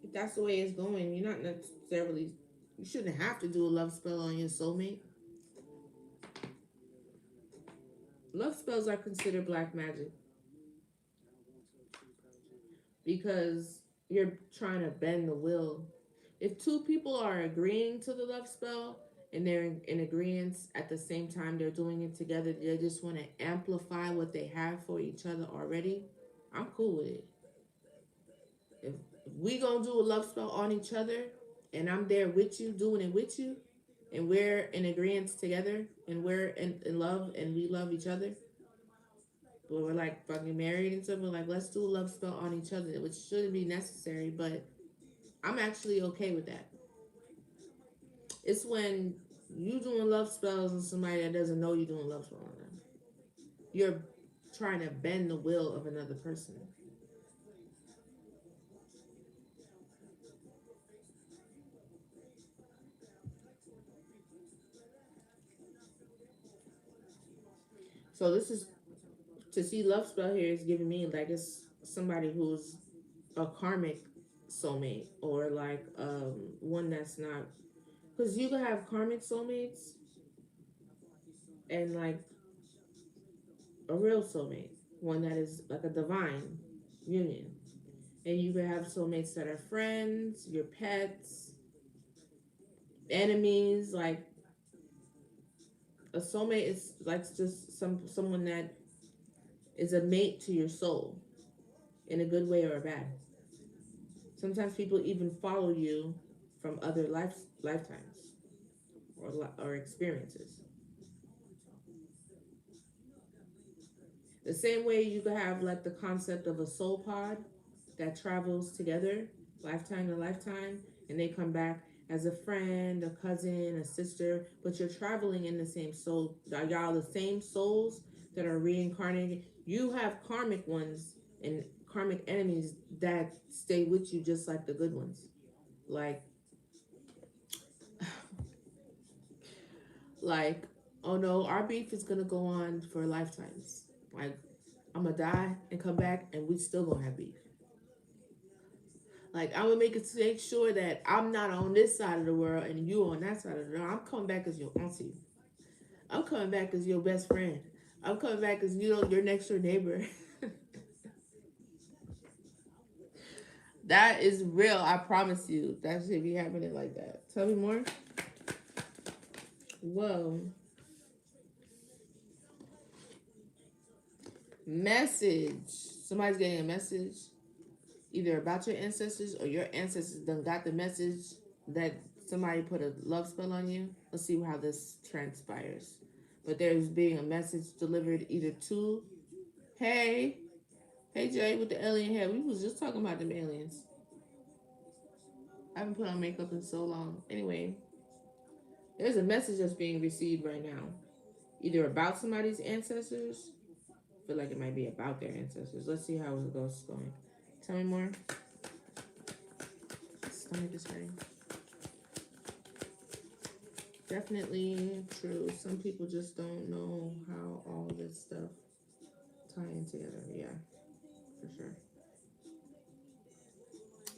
If that's the way it's going, you're not necessarily, you shouldn't have to do a love spell on your soulmate. Love spells are considered black magic because you're trying to bend the will. If two people are agreeing to the love spell and they're in agreement at the same time they're doing it together, they just want to amplify what they have for each other already, I'm cool with it. We gonna do a love spell on each other, and I'm there with you, doing it with you, and we're in agreement together, and we're in love, and we love each other. But we're like fucking married and stuff. We're like, let's do a love spell on each other, which shouldn't be necessary, but I'm actually okay with that. It's when you doing love spells on somebody that doesn't know you doing love spell on them. You're trying to bend the will of another person. So this is to see love spell here is giving me like it's somebody who's a karmic soulmate or like one that's not, because you can have karmic soulmates and like a real soulmate, one that is like a divine union, and you can have soulmates that are friends, your pets, enemies. Like a soulmate is like just someone that is a mate to your soul in a good way or a bad. Sometimes people even follow you from other lifetimes or experiences. The same way you could have like the concept of a soul pod that travels together lifetime to lifetime, and they come back as a friend, a cousin, a sister, but you're traveling in the same soul. Y'all the same souls that are reincarnated. You have karmic ones and karmic enemies that stay with you just like the good ones. Like like, oh no, our beef is gonna go on for lifetimes. Like I'm gonna die and come back and we still gonna have beef. Like I'm gonna make sure that I'm not on this side of the world and you on that side of the world. I'm coming back as your auntie. I'm coming back as your best friend. I'm coming back as your next door neighbor. That is real. I promise you. That should be happening like that. Tell me more. Whoa. Message. Somebody's getting a message either about your ancestors or your ancestors done got the message that somebody put a love spell on you. Let's see how this transpires. But there's being a message delivered either to, hey, hey Jay with the alien head. We was just talking about them aliens. I haven't put on makeup in so long. Anyway, there's a message that's being received right now. Either about somebody's ancestors. I feel like it might be about their ancestors. Let's see how it goes going. Tell me more. Stomach is hurting. Definitely true. Some people just don't know how all this stuff tie in together. Yeah, for sure.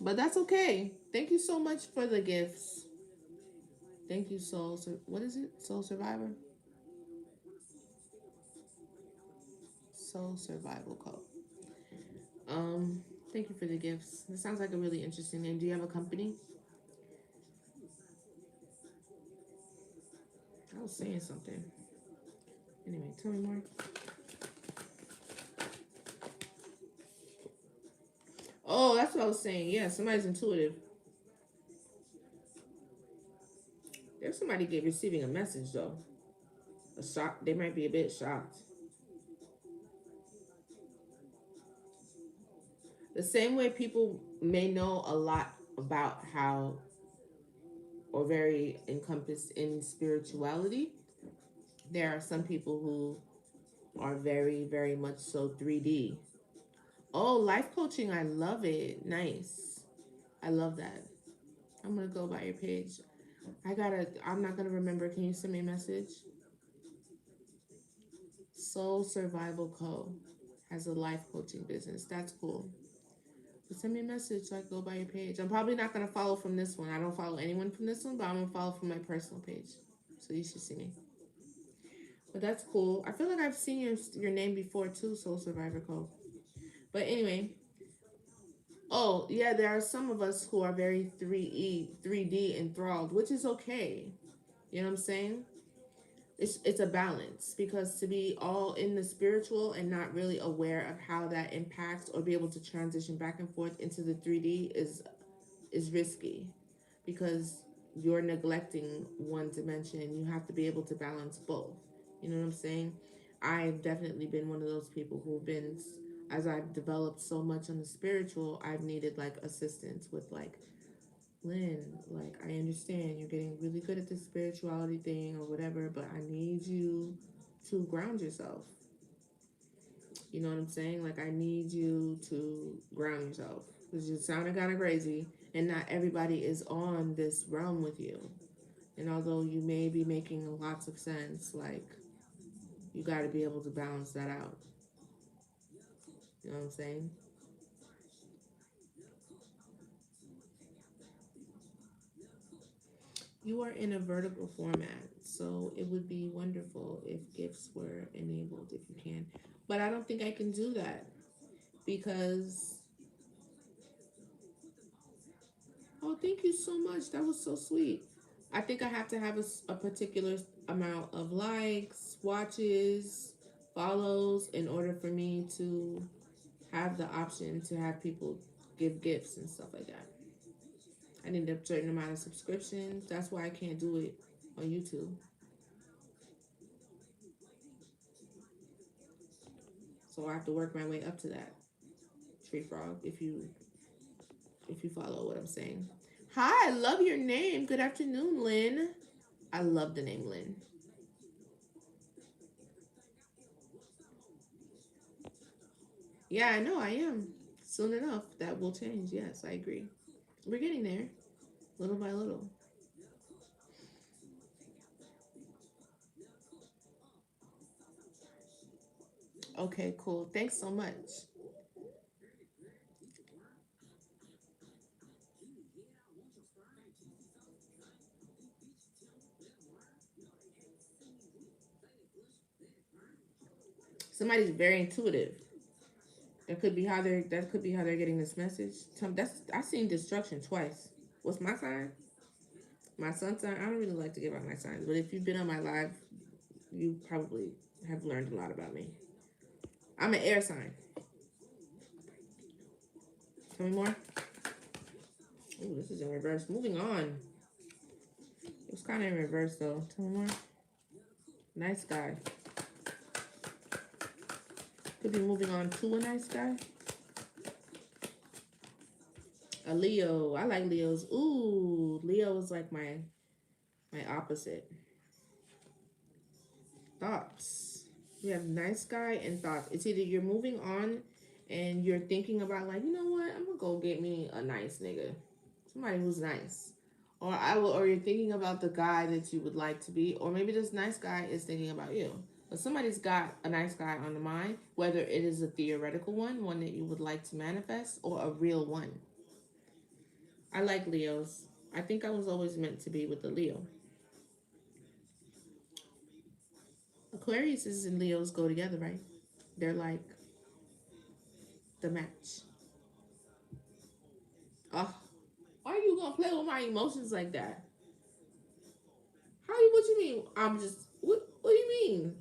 But that's okay. Thank you so much for the gifts. Thank you, Soul. What is it? Soul Survivor? Soul Survival Co. Um, Thank you for the gifts. This sounds like a really interesting name. Do you have a company? I was saying something. Anyway, tell me more. Oh, that's what I was saying. Yeah, somebody's intuitive. There's somebody receiving a message though. A shock. They might be a bit shocked. The same way people may know a lot about how or very encompassed in spirituality, there are some people who are very, very much so 3D. Oh, life coaching. I love it. Nice. I love that. I'm going to go by your page. I'm not going to remember. Can you send me a message? Soul Survival Co. has a life coaching business. That's cool. But send me a message so I can go by your page. I'm probably not going to follow from this one. I don't follow anyone from this one, but I'm going to follow from my personal page. So you should see me. But that's cool. I feel like I've seen your name before too, Soul Survivor Co. But anyway, oh yeah, there are some of us who are very 3D enthralled, which is okay. You know what I'm saying? it's a balance, because to be all in the spiritual and not really aware of how that impacts or be able to transition back and forth into the 3D is risky, because you're neglecting one dimension. You have to be able to balance both. You know what I'm saying? I've definitely been one of those people who've been, as I've developed so much on the spiritual, I've needed like assistance with like, Lynn, like, I understand you're getting really good at this spirituality thing or whatever, but I need you to ground yourself. You know what I'm saying? Like, I need you to ground yourself, because you're sounding kind of crazy, and not everybody is on this realm with you. And although you may be making lots of sense, like, you got to be able to balance that out. You know what I'm saying? You are in a vertical format, so it would be wonderful if gifts were enabled if you can. But I don't think I can do that, because, oh, thank you so much. That was so sweet. I think I have to have a particular amount of likes, watches, follows in order for me to have the option to have people give gifts and stuff like that. I need a certain amount of subscriptions. That's why I can't do it on YouTube. So I have to work my way up to that. Tree Frog, if you follow what I'm saying. Hi, I love your name. Good afternoon, Lynn. I love the name Lynn. Yeah, I know I am. Soon enough, that will change. Yes, I agree. We're getting there, little by little. Okay, cool. Thanks so much. Somebody's very intuitive. That could be how they're getting this message. That's I've seen destruction twice. What's my sign? My sun sign. I don't really like to give out my signs, but if you've been on my live, you probably have learned a lot about me. I'm an air sign. Tell me more. Ooh, this is in reverse. Moving on. It was kind of in reverse though. Tell me more. Nice guy. Could be moving on to a nice guy. A Leo. I like Leos. Ooh, Leo is like my opposite. Thoughts. We have nice guy and thoughts. It's either you're moving on and you're thinking about, like, you know what, I'm gonna go get me a nice nigga, somebody who's nice, or you're thinking about the guy that you would like to be, or maybe this nice guy is thinking about you. But somebody's got a nice guy on the mind, whether it is a theoretical one that you would like to manifest, or a real one. I like Leos. I think I was always meant to be with a Leo. Aquarius and Leos go together, right? They're like the match. Oh, why are you gonna play with my emotions like that? How you? What you mean? I'm just. What do you mean?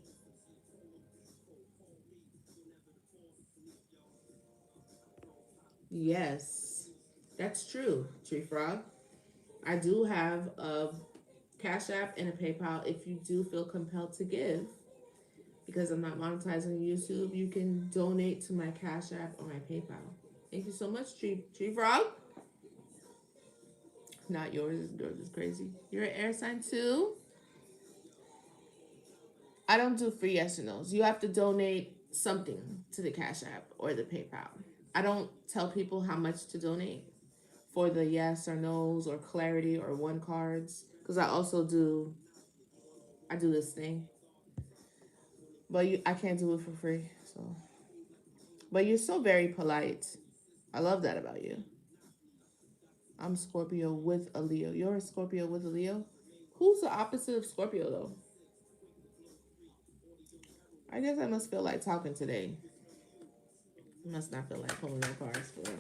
Yes, that's true, Tree Frog. I do have a Cash App and a PayPal. If you do feel compelled to give, because I'm not monetizing YouTube, you can donate to my Cash App or my PayPal. Thank you so much, Tree Frog. Not yours. Yours is crazy. You're an air sign too. I don't do free yes or no's. You have to donate something to the Cash App or the PayPal. I don't tell people how much to donate for the yes or no's or clarity or one cards, because I do this thing, but I can't do it for free. So, but you're so very polite. I love that about you. I'm Scorpio with a Leo. You're a Scorpio with a Leo. Who's the opposite of Scorpio though? I guess I must feel like talking today. I must not feel like pulling no cards for real.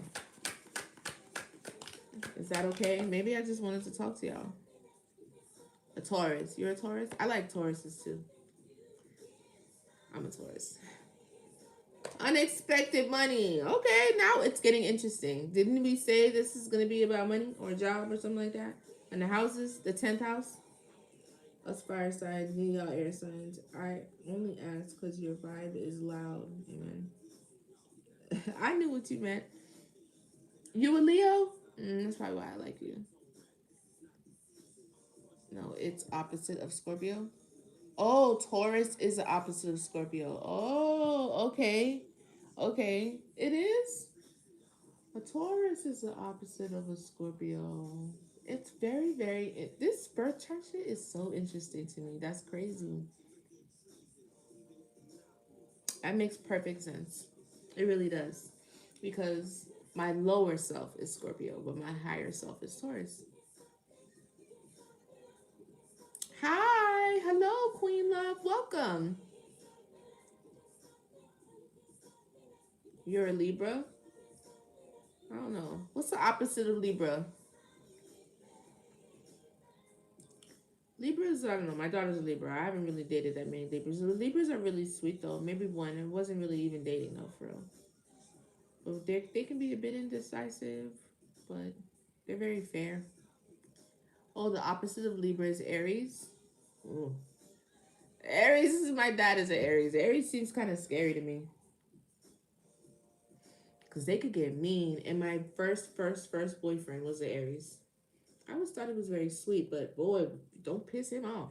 Is that okay? Maybe I just wanted to talk to y'all. A Taurus. You're a Taurus? I like Tauruses too. I'm a Taurus. Unexpected money. Okay, now it's getting interesting. Didn't we say this is going to be about money or a job or something like that? And the houses, the 10th house? Us fire signs, need y'all air signs. I only ask because your vibe is loud. Amen. I knew what you meant. You a Leo? That's probably why I like you. No, it's opposite of Scorpio. Oh, Taurus is the opposite of Scorpio. Oh, okay. Okay. It is? A Taurus is the opposite of a Scorpio. It's very, this birth chart shit is so interesting to me. That's crazy. That makes perfect sense. It really does. Because my lower self is Scorpio, but my higher self is Taurus. Hi. Hello, Queen Love. Welcome. You're a Libra? I don't know. What's the opposite of Libra? Libras, I don't know. My daughter's a Libra. I haven't really dated that many Libras. The Libras are really sweet, though. Maybe one. It wasn't really even dating, though, for real. But they can be a bit indecisive, but they're very fair. Oh, the opposite of Libra is Aries. Ooh. Aries, my dad is an Aries. Aries seems kind of scary to me. Because they could get mean. And my first boyfriend was an Aries. I always thought it was very sweet, but boy, don't piss him off.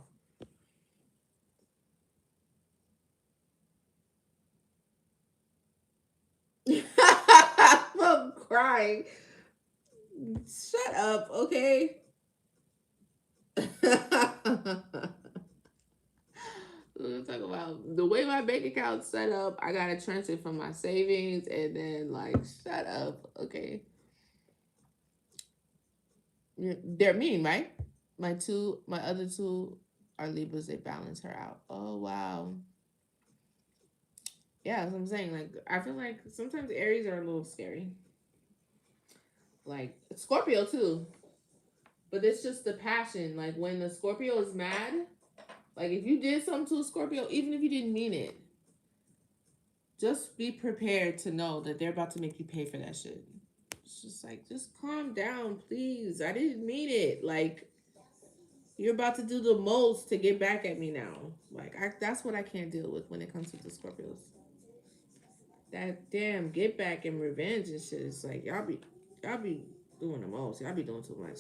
I'm crying. Shut up, okay? We'll talk about the way my bank account's set up. I gotta transfer from my savings and then like shut up, okay? They're mean, right? My other two are Libras. They balance her out. Oh wow, yeah. That's what I'm saying. Like I feel like sometimes Aries are a little scary. Like Scorpio too, but it's just the passion. Like when the Scorpio is mad, like if you did something to a Scorpio, even if you didn't mean it, just be prepared to know that they're about to make you pay for that shit. It's just like, just calm down, please. I didn't mean it. Like, you're about to do the most to get back at me now. Like, that's what I can't deal with when it comes to the Scorpios. That damn get back and revenge and shit. It's like y'all be doing the most. Y'all be doing too much.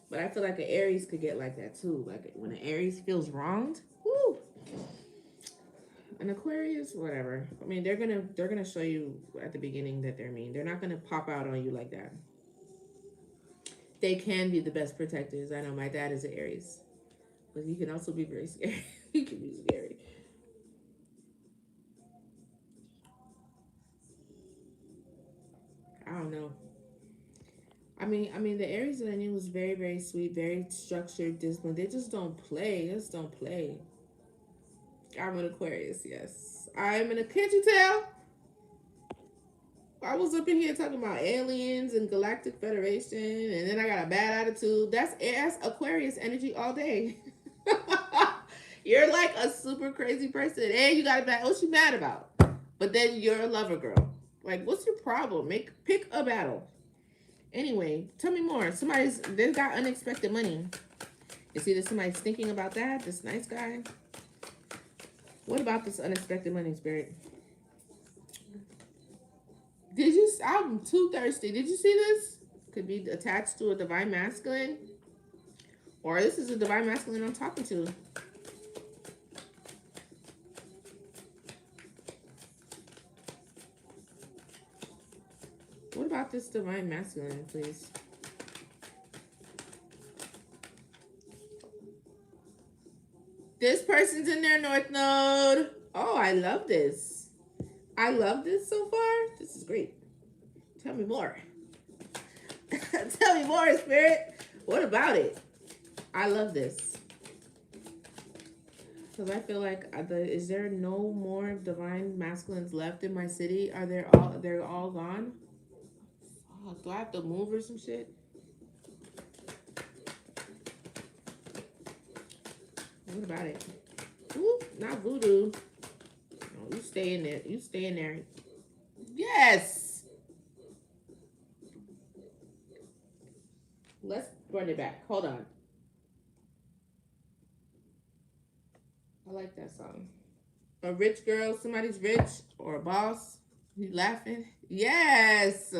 But I feel like an Aries could get like that too. Like when an Aries feels wronged, whoo. An Aquarius, whatever. I mean, they're gonna show you at the beginning that they're mean. They're not gonna pop out on you like that. They can be the best protectors. I know my dad is an Aries, but he can also be very scary. He can be scary. I don't know. I mean, the Aries that I knew was very, very sweet, very structured, disciplined. They just don't play. They just don't play. I'm an Aquarius. Yes, I'm an. Can't you tell? I was up in here talking about aliens and Galactic Federation, and then I got a bad attitude. That's Aquarius energy all day. You're like a super crazy person, and you got a bad. What's you mad about? But then you're a lover girl. Like, what's your problem? Pick a battle. Anyway, tell me more. They've got unexpected money. It's either somebody's thinking about that, this nice guy. What about this unexpected money, Spirit? I'm too thirsty. Did you see this? Could be attached to a divine masculine. Or this is a divine masculine I'm talking to. What about this divine masculine, please? This person's in their North Node. Oh, I love this. I love this so far. This is great. Tell me more. Tell me more, Spirit. What about it? I love this. Because I feel like is there no more divine masculines left in my city? They're all gone? Oh, do I have to move or some shit? What about it? Ooh, not voodoo. No, you stay in there. You stay in there. Yes. Let's run it back. Hold on. I like that song. A rich girl, somebody's rich or a boss. You laughing? Yes.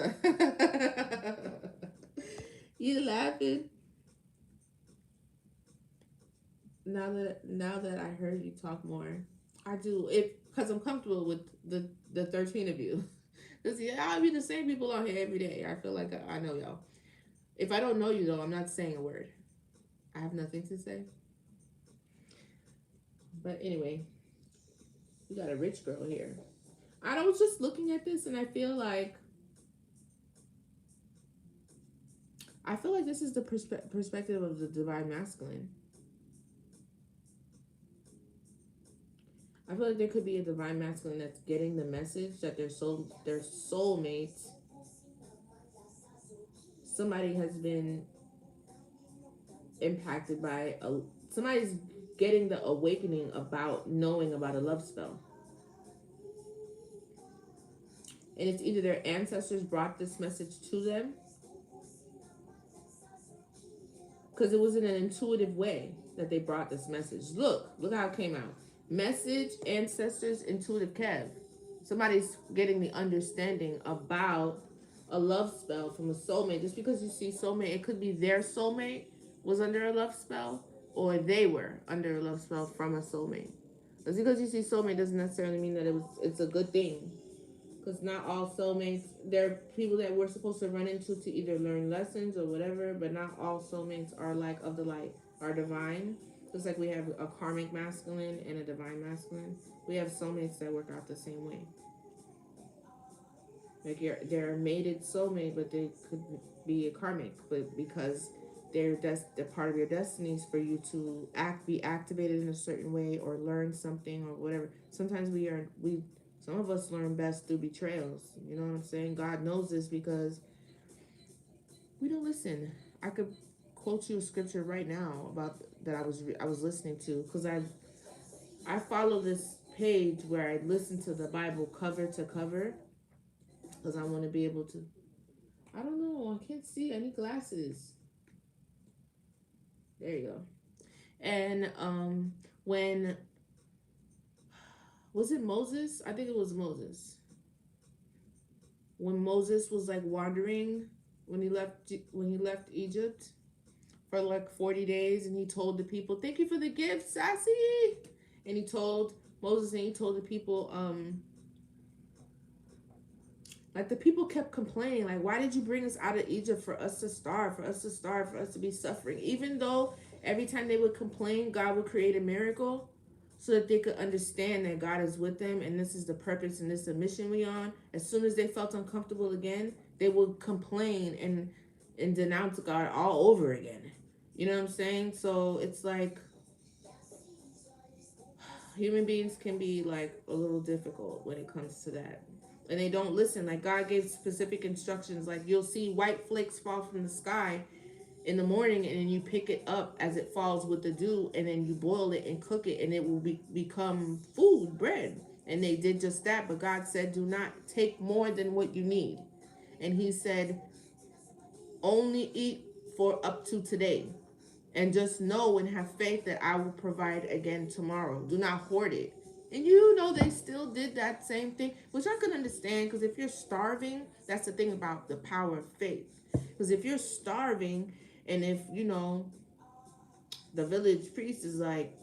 You laughing? Now that I heard you talk more, I do it because I'm comfortable with the 13 of you. Cause yeah, I'll be the same people on here every day. I feel like I know y'all. If I don't know you though, I'm not saying a word. I have nothing to say. But anyway, we got a rich girl here. I was just looking at this and I feel like this is the perspective of the divine masculine. I feel like there could be a divine masculine that's getting the message that their soulmates. Somebody has been impacted by somebody's getting the awakening about knowing about a love spell, and it's either their ancestors brought this message to them because it was in an intuitive way that they brought this message. Look how it came out. Message, ancestors, intuitive Kev. Somebody's getting the understanding about a love spell from a soulmate. Just because you see soulmate, it could be their soulmate was under a love spell, or they were under a love spell from a soulmate. Just because you see soulmate doesn't necessarily mean that it's a good thing. Because not all soulmates, there are people that we're supposed to run into to either learn lessons or whatever, but not all soulmates are like of the light, are divine. Just like we have a karmic masculine and a divine masculine, we have soulmates that work out the same way. Like they're a mated soulmate, but they could be a karmic, but because they're part of your destinies for you to be activated in a certain way or learn something or whatever. Sometimes some of us learn best through betrayals. You know what I'm saying? God knows this because we don't listen. I could quote you a scripture right now about that I was listening to because I follow this page where I listen to the Bible cover to cover because I want to be able to. I don't know. I can't see any glasses. There you go. And when was it Moses? I think it was Moses. When Moses was like wandering when he left Egypt for like 40 days and he told the people, "Thank you for the gift, Sassy." And he told Moses and he told the people like the people kept complaining, like, why did you bring us out of Egypt for us to starve, for us to be suffering? Even though every time they would complain, God would create a miracle so that they could understand that God is with them and this is the purpose and this is the mission we on. As soon as they felt uncomfortable again, they would complain and denounce God all over again. You know what I'm saying? So it's like human beings can be like a little difficult when it comes to that. And they don't listen. Like God gave specific instructions. Like you'll see white flakes fall from the sky in the morning, and then you pick it up as it falls with the dew, and then you boil it and cook it, and it will become food, bread. And they did just that. But God said, do not take more than what you need. And He said, only eat for up to today. And just know and have faith that I will provide again tomorrow. Do not hoard it. And you know they still did that same thing, which I could understand because if you're starving, that's the thing about the power of faith. Because if you're starving and if, the village priest is like,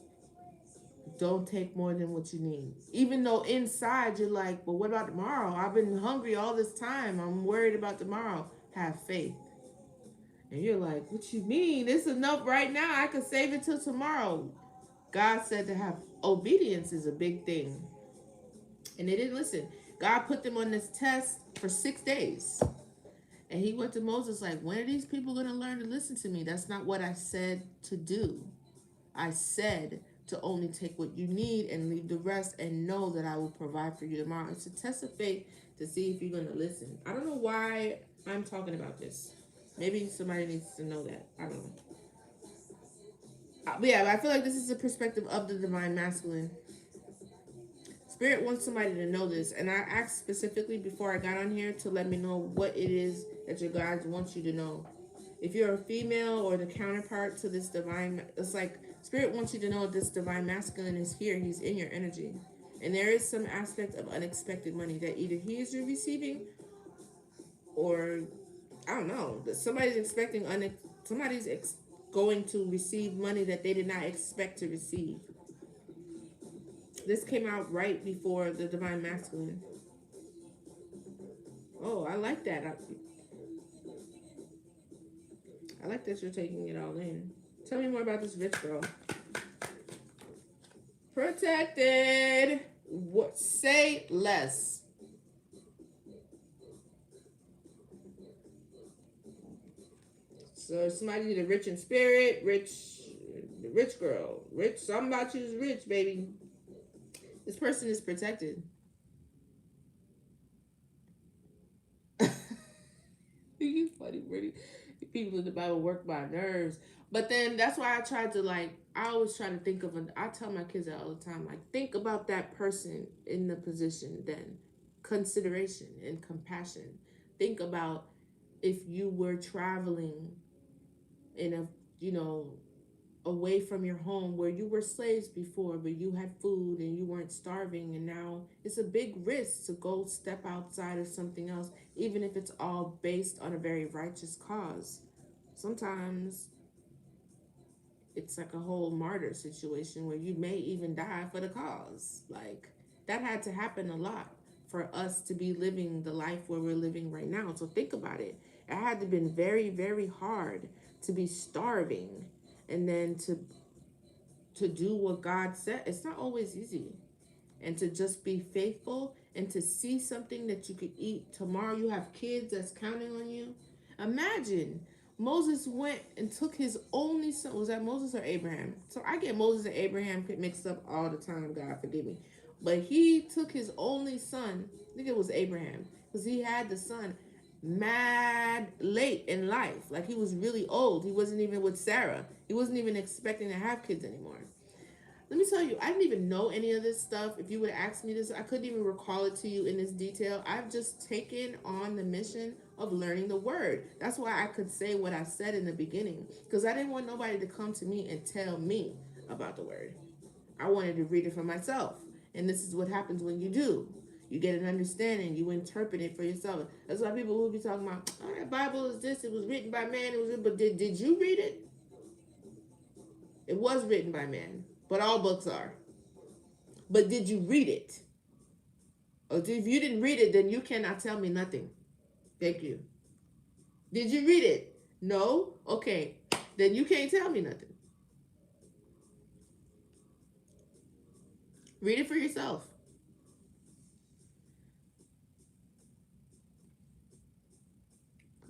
don't take more than what you need. Even though inside you're like, but what about tomorrow? I've been hungry all this time. I'm worried about tomorrow. Have faith. And you're like, what you mean? It's enough right now. I could save it till tomorrow. God said to have obedience is a big thing. And they didn't listen. God put them on this test for 6 days. And He went to Moses like, when are these people going to learn to listen to me? That's not what I said to do. I said to only take what you need and leave the rest and know that I will provide for you tomorrow. It's a test of faith to see if you're going to listen. I don't know why I'm talking about this. Maybe somebody needs to know that. I don't know. But yeah, I feel like this is the perspective of the divine masculine. Spirit wants somebody to know this, and I asked specifically before I got on here to let me know what it is that your guides want you to know. If you're a female or the counterpart to this divine, it's like Spirit wants you to know this divine masculine is here. He's in your energy, and there is some aspect of unexpected money that either he is receiving, or I don't know, that somebody's expecting going to receive money that they did not expect to receive. This came out right before the divine masculine. Oh, I like that. I like that you're taking it all in. Tell me more about this rich girl. Protected. What? Say less. So somebody either rich in spirit, rich girl, rich. Something about you is rich, baby. This person is protected. You funny, pretty. People in the Bible work by nerves. But then that's why I tried to I always try to think of I tell my kids that all the time, like think about that person in the position then. Consideration and compassion. Think about if you were traveling in a, away from your home where you were slaves before, but you had food and you weren't starving, and now it's a big risk to go step outside of something else, even if it's all based on a very righteous cause. Sometimes it's like a whole martyr situation where you may even die for the cause. Like that had to happen a lot for us to be living the life where we're living right now. So think about it. It had to have been very, very hard to be starving and then to do what God said. It's not always easy. And to just be faithful and to see something that you could eat tomorrow. You have kids that's counting on you. Imagine Moses went and took his only son. Was that Moses or Abraham? So I get Moses and Abraham mixed up all the time. God forgive me. But he took his only son. I think it was Abraham. Because he had the son mad late in life. Like he was really old. He wasn't even with Sarah. He wasn't even expecting to have kids anymore. Let me tell you, I didn't even know any of this stuff. If you would ask me this, I couldn't even recall it to you in this detail. I've just taken on the mission of learning the word. That's why I could say what I said in the beginning, because I didn't want nobody to come to me and tell me about the word. I wanted to read it for myself. And this is what happens when you do. You get an understanding. You interpret it for yourself. That's why people will be talking about, oh, the Bible is this. It was written by man. But did you read it? It was written by man. But all books are. But did you read it? Or if you didn't read it, then you cannot tell me nothing. Thank you. Did you read it? No? Okay. Then you can't tell me nothing. Read it for yourself.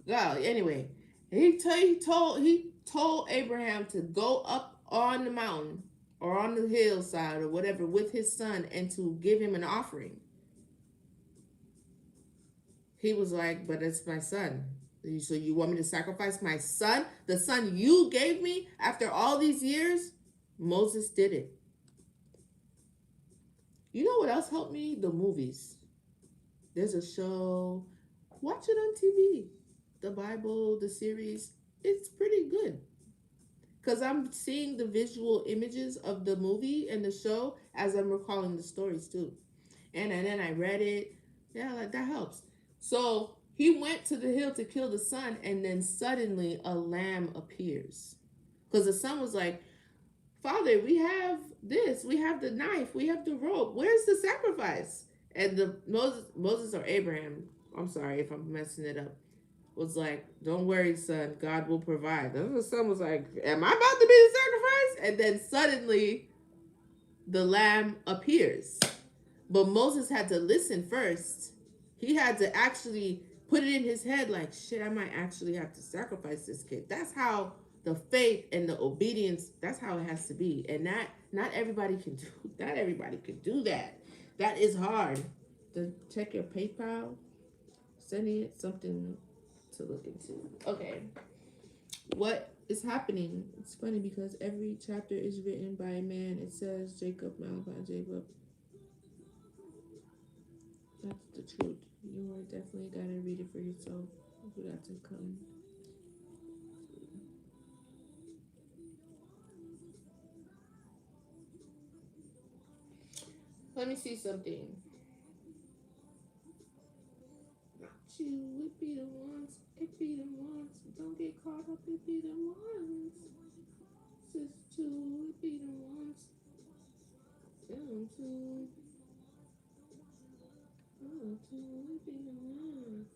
Well, anyway, he told Abraham to go up on the mountain or on the hillside or whatever with his son and to give him an offering. He was like, but it's my son. So you want me to sacrifice my son? The son you gave me after all these years? Moses did it. You know what else helped me? The movies. There's a show. Watch it on TV. The Bible, the series. It's pretty good. Because I'm seeing the visual images of the movie and the show as I'm recalling the stories too. And then I read it. Yeah, like that helps. So he went to the hill to kill the son, and then suddenly a lamb appears. Because the son was like, Father, we have this, we have the knife, we have the rope. Where's the sacrifice? And the Moses or Abraham, I'm sorry if I'm messing it up, was like, don't worry, son, God will provide. Then the son was like, am I about to be the sacrifice? And then suddenly the lamb appears. But Moses had to listen first. He had to actually put it in his head like, shit, I might actually have to sacrifice this kid. That's how the faith and the obedience, that's how it has to be. And not everybody can do that. That is hard. To check your PayPal, sending it something. to look into. Okay. What is happening? It's funny because every chapter is written by a man. It says Jacob, Malachi, Jacob. That's the truth. You are definitely gotta read it for yourself. You got to come. Let me see something. It be the ones, it be the ones. Don't get caught up, it be the ones. Sis two, it be the ones. Down two, oh two, it be the ones.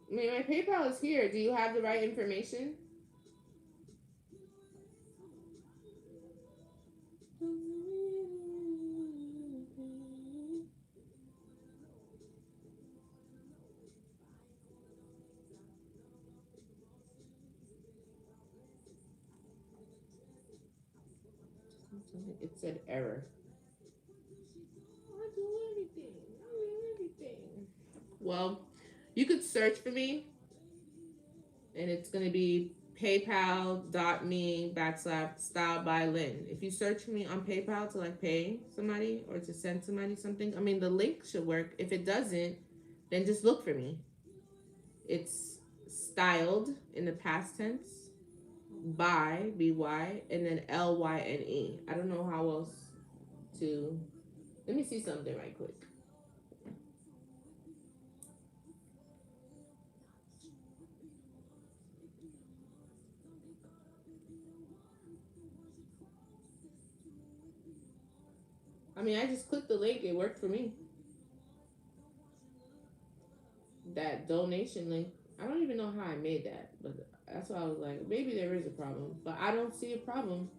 I mean, my PayPal is here. Do you have the right information? It said error. I do everything. Well, you could search for me, and it's gonna be paypal.me/styledbylyne. If you search for me on PayPal to like pay somebody or to send somebody something, I mean the link should work. If it doesn't, then just look for me. It's styled in the past tense by by and then lyne. I don't know how else to. Let me see something right quick. I mean, I just clicked the link. It worked for me. That donation link. I don't even know how I made that, but that's why I was like, maybe there is a problem, but I don't see a problem.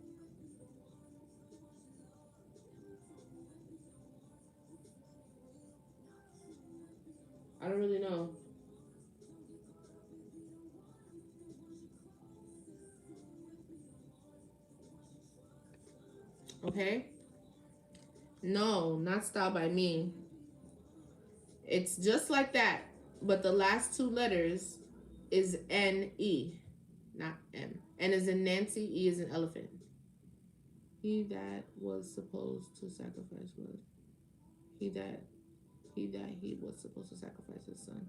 I don't really know. Okay. No, not styled by me. It's just like that, but the last two letters is NE, not M. N is in Nancy, E is in elephant. He that was supposed to sacrifice was he that he was supposed to sacrifice his son.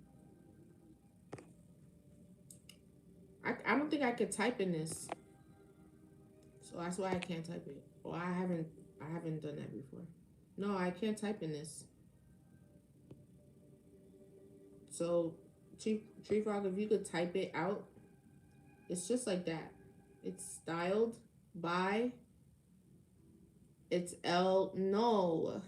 I don't think I could type in this, so that's why I can't type it. Well, I haven't done that before. No, I can't type in this. So, Tree Frog, if you could type it out, it's just like that. It's styled by. It's no,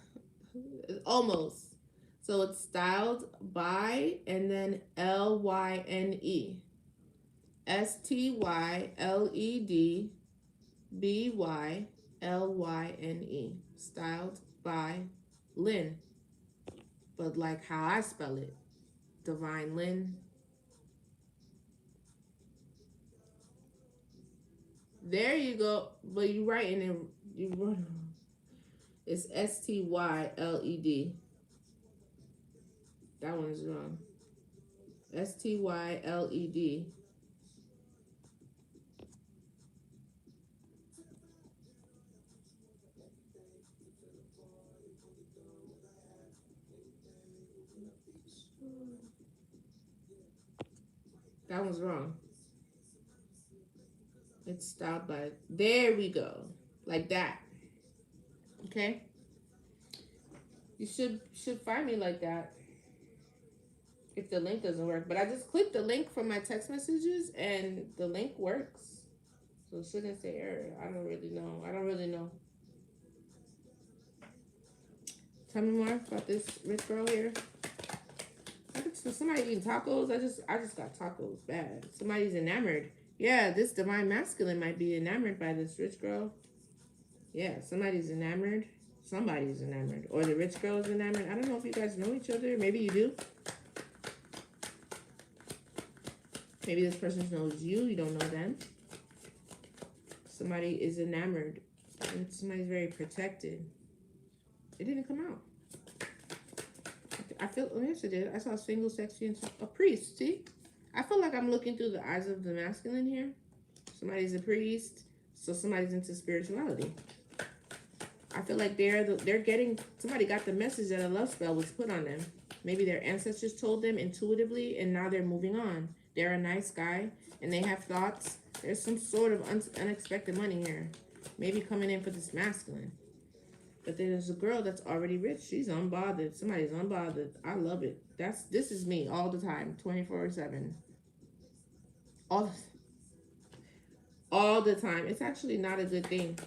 almost. So it's styled by and then lyne. styledbylyne. Styled by Lynn. But like how I spell it. Divine Lyne. There you go. But you writing it. You wrote it's styled. That one's wrong. styled. That one's wrong. It's styled by. There we go. Like that. Okay. You should find me like that. If the link doesn't work, but I just clicked the link from my text messages and the link works, so it shouldn't say error. I don't really know. Tell me more about this rich girl here. Somebody eating tacos. I just got tacos bad. Somebody's enamored. Yeah, this divine masculine might be enamored by this rich girl. Yeah, somebody's enamored. Somebody's enamored, or the rich girl is enamored. I don't know if you guys know each other. Maybe you do. Maybe this person knows you. You don't know them. Somebody is enamored, and somebody's very protected. It didn't come out. I feel, oh, yes, it did. I saw single, sexy, and a priest. See? I feel like I'm looking through the eyes of the masculine here. Somebody's a priest, so somebody's into spirituality. I feel like they're getting, somebody got the message that a love spell was put on them. Maybe their ancestors told them intuitively, and now they're moving on. They're a nice guy, and they have thoughts. There's some sort of unexpected money here, maybe coming in for this masculine. But then there's a girl that's already rich. She's unbothered. Somebody's unbothered. I love it. This is me all the time, 24/7, all all the time. It's actually not a good thing.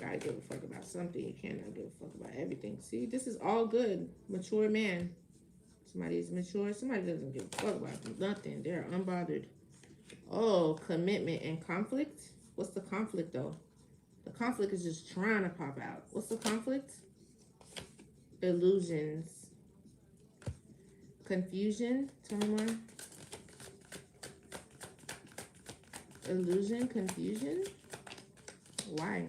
Gotta give a fuck about something. You cannot give a fuck about everything. See, this is all good. Mature man. Somebody's mature. Somebody doesn't give a fuck about nothing. They're unbothered. Oh, commitment and conflict. What's the conflict though? The conflict is just trying to pop out. What's the conflict? Illusions. Confusion. Tell me more. Illusion, confusion. Why?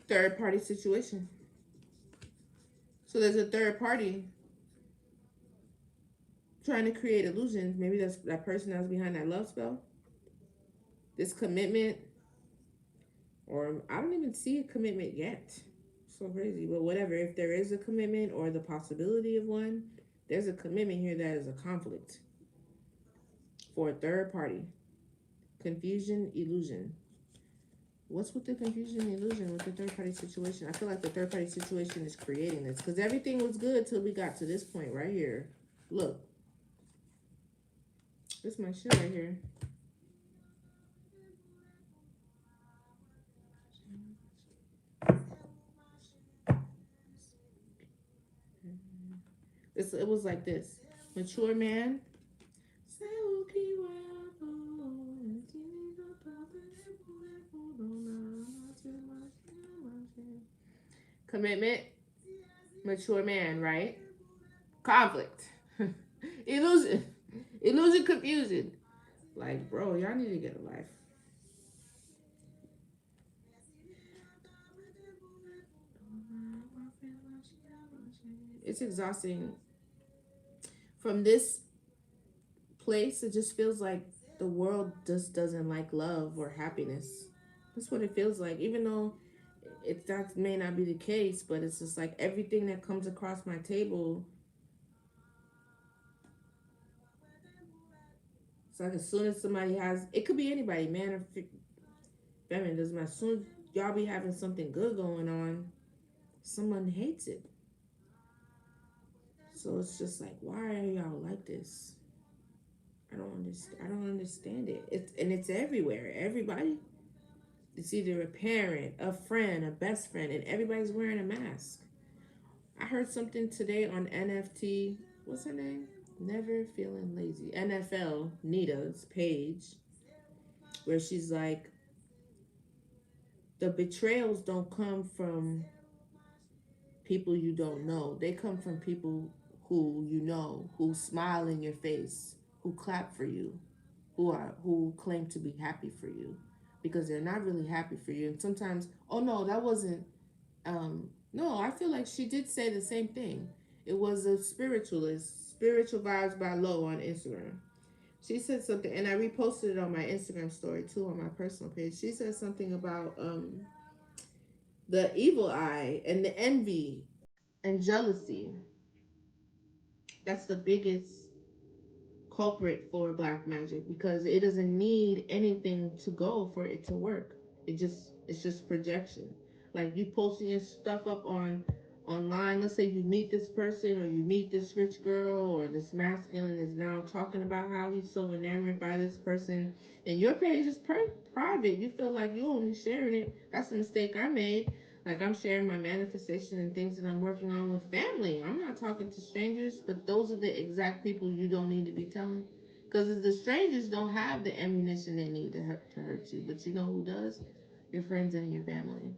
Third party situation. So there's a third party trying to create illusions. Maybe that's that person that's behind that love spell. This commitment, or I don't even see a commitment yet. So crazy, but whatever. If there is a commitment or the possibility of one, there's a commitment here that is a conflict for a third party. Confusion, illusion. What's with the confusion and illusion with the third party situation? I feel like the third party situation is creating this because everything was good till we got to this point right here. Look, this is my shit right here. It was like this. Mature man. Commitment. Mature man, right? Conflict. Illusion. Illusion, confusion. Like, bro, y'all need to get a life. It's exhausting. From this place, it just feels like the world just doesn't like love or happiness. That's what it feels like. Even though that may not be the case, but it's just like everything that comes across my table. It's like as soon as somebody has, it could be anybody, man or feminine, doesn't matter. As soon as y'all be having something good going on, someone hates it. So it's just like, why are y'all like this? I don't understand. I don't understand it. It's everywhere. Everybody. It's either a parent, a friend, a best friend, and everybody's wearing a mask. I heard something today on NFT. What's her name? Never Feeling Lazy. NFL Nita's page, where she's like, the betrayals don't come from people you don't know. They come from people who you know, who smile in your face, who clap for you, who claim to be happy for you, because they're not really happy for you. And sometimes, oh no, that wasn't. No, I feel like she did say the same thing. It was a spiritualist, Spiritual Vibes by Low on Instagram. She said something, and I reposted it on my Instagram story too, on my personal page. She said something about the evil eye and the envy and jealousy. That's the biggest culprit for black magic because it doesn't need anything to go for it to work. It's just projection. Like you posting your stuff up on online. Let's say you meet this person or you meet this rich girl or this masculine is now talking about how he's so enamored by this person, and your page is private. You feel like you only sharing it. That's a mistake I made. Like I'm sharing my manifestation and things that I'm working on with family. I'm not talking to strangers, but those are the exact people you don't need to be telling. Because the strangers don't have the ammunition they need to hurt you. But you know who does? Your friends and your family.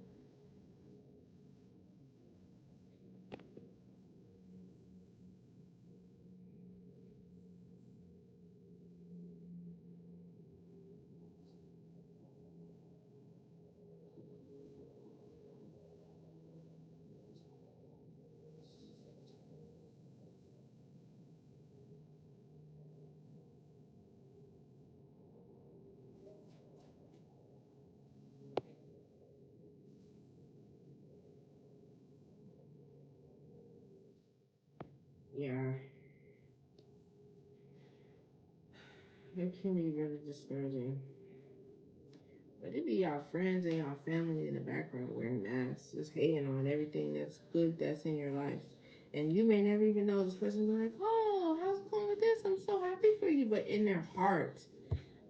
It can be really discouraging. But it be y'all friends and y'all family in the background wearing masks, just hating on everything that's good that's in your life. And you may never even know this person be like, oh, how's it going with this? I'm so happy for you. But in their heart,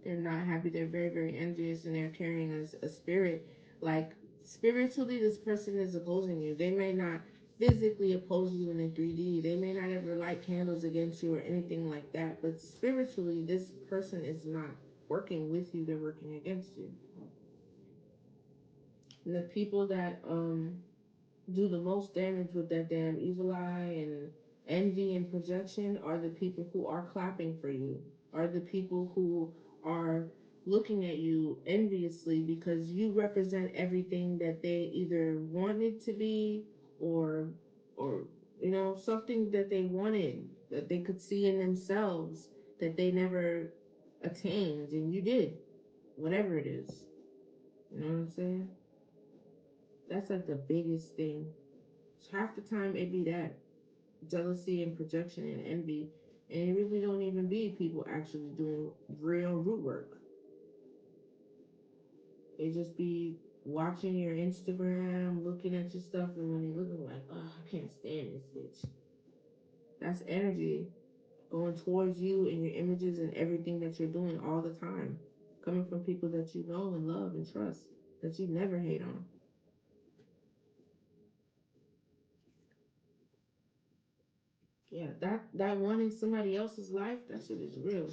they're not happy. They're very, very envious and they're carrying a spirit. Like, spiritually, this person is opposing you. They may not physically oppose you in a 3D. They may not ever light candles against you or anything like that. But spiritually, this person is not working with you. They're working against you. And the people that do the most damage with that damn evil eye and envy and projection are the people who are clapping for you, are the people who are looking at you enviously because you represent everything that they either wanted to be or or something that they wanted that they could see in themselves that they never attained and you did, whatever it is. You know what I'm saying? That's like the biggest thing. Half the time it be that jealousy and projection and envy, and it really don't even be people actually doing real root work. They just be watching your Instagram, looking at your stuff, and when they looking like, oh, I can't stand this bitch. That's energy going towards you and your images and everything that you're doing all the time, coming from people that you know and love and trust that you never hate on. Yeah, that wanting somebody else's life, that shit is real.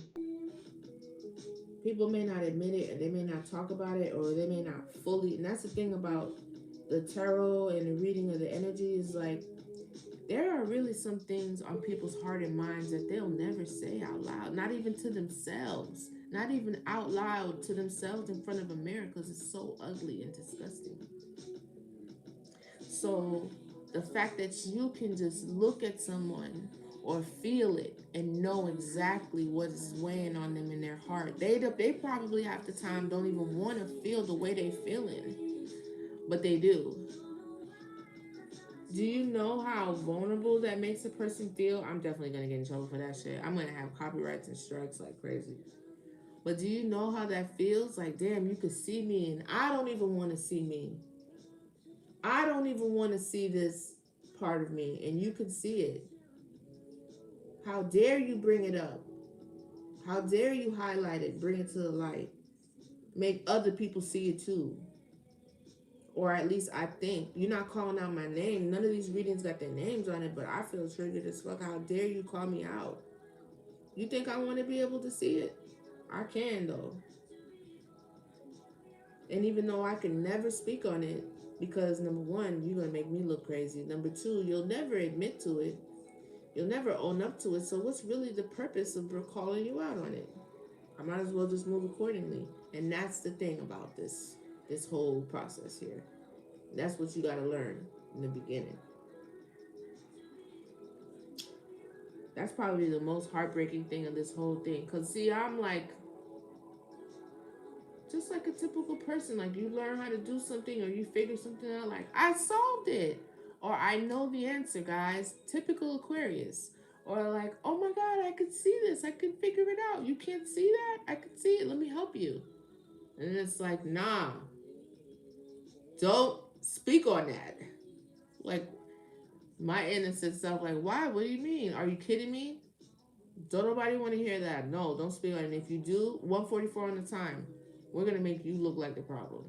People may not admit it and they may not talk about it or they may not fully, and that's the thing about the tarot and the reading of the energy is like there are really some things on people's heart and minds that they'll never say out loud, not even to themselves, not even out loud to themselves in front of a mirror because it's so ugly and disgusting. So the fact that you can just look at someone or feel it and know exactly what is weighing on them in their heart. They probably half the time don't even want to feel the way they feeling, but they do. Do you know how vulnerable that makes a person feel? I'm definitely gonna get in trouble for that shit. I'm gonna have copyrights and strikes like crazy. But do you know how that feels? Like, damn, you could see me and I don't even want to see me. I don't even want to see this part of me and you can see it. How dare you bring it up? How dare you highlight it, bring it to the light, make other people see it too? Or at least I think. You're not calling out my name. None of these readings got their names on it, but I feel triggered as fuck. How dare you call me out? You think I want to be able to see it? I can though. And even though I can never speak on it, because number one, you're gonna make me look crazy. Number two, you'll never admit to it. You'll never own up to it. So what's really the purpose of calling you out on it? I might as well just move accordingly. And that's the thing about this whole process here. That's what you got to learn in the beginning. That's probably the most heartbreaking thing of this whole thing. Cause see, I'm like just like a typical person. Like you learn how to do something or you figure something out. Like I solved it, or I know the answer, guys. Typical Aquarius. Or like, oh my God, I could see this. I could figure it out. You can't see that? I could see it. Let me help you. And it's like, nah, don't speak on that. Like my innocent self, like, why? What do you mean? Are you kidding me? Don't nobody want to hear that. No, don't speak on it. And if you do, 144 on the time, we're gonna make you look like the problem.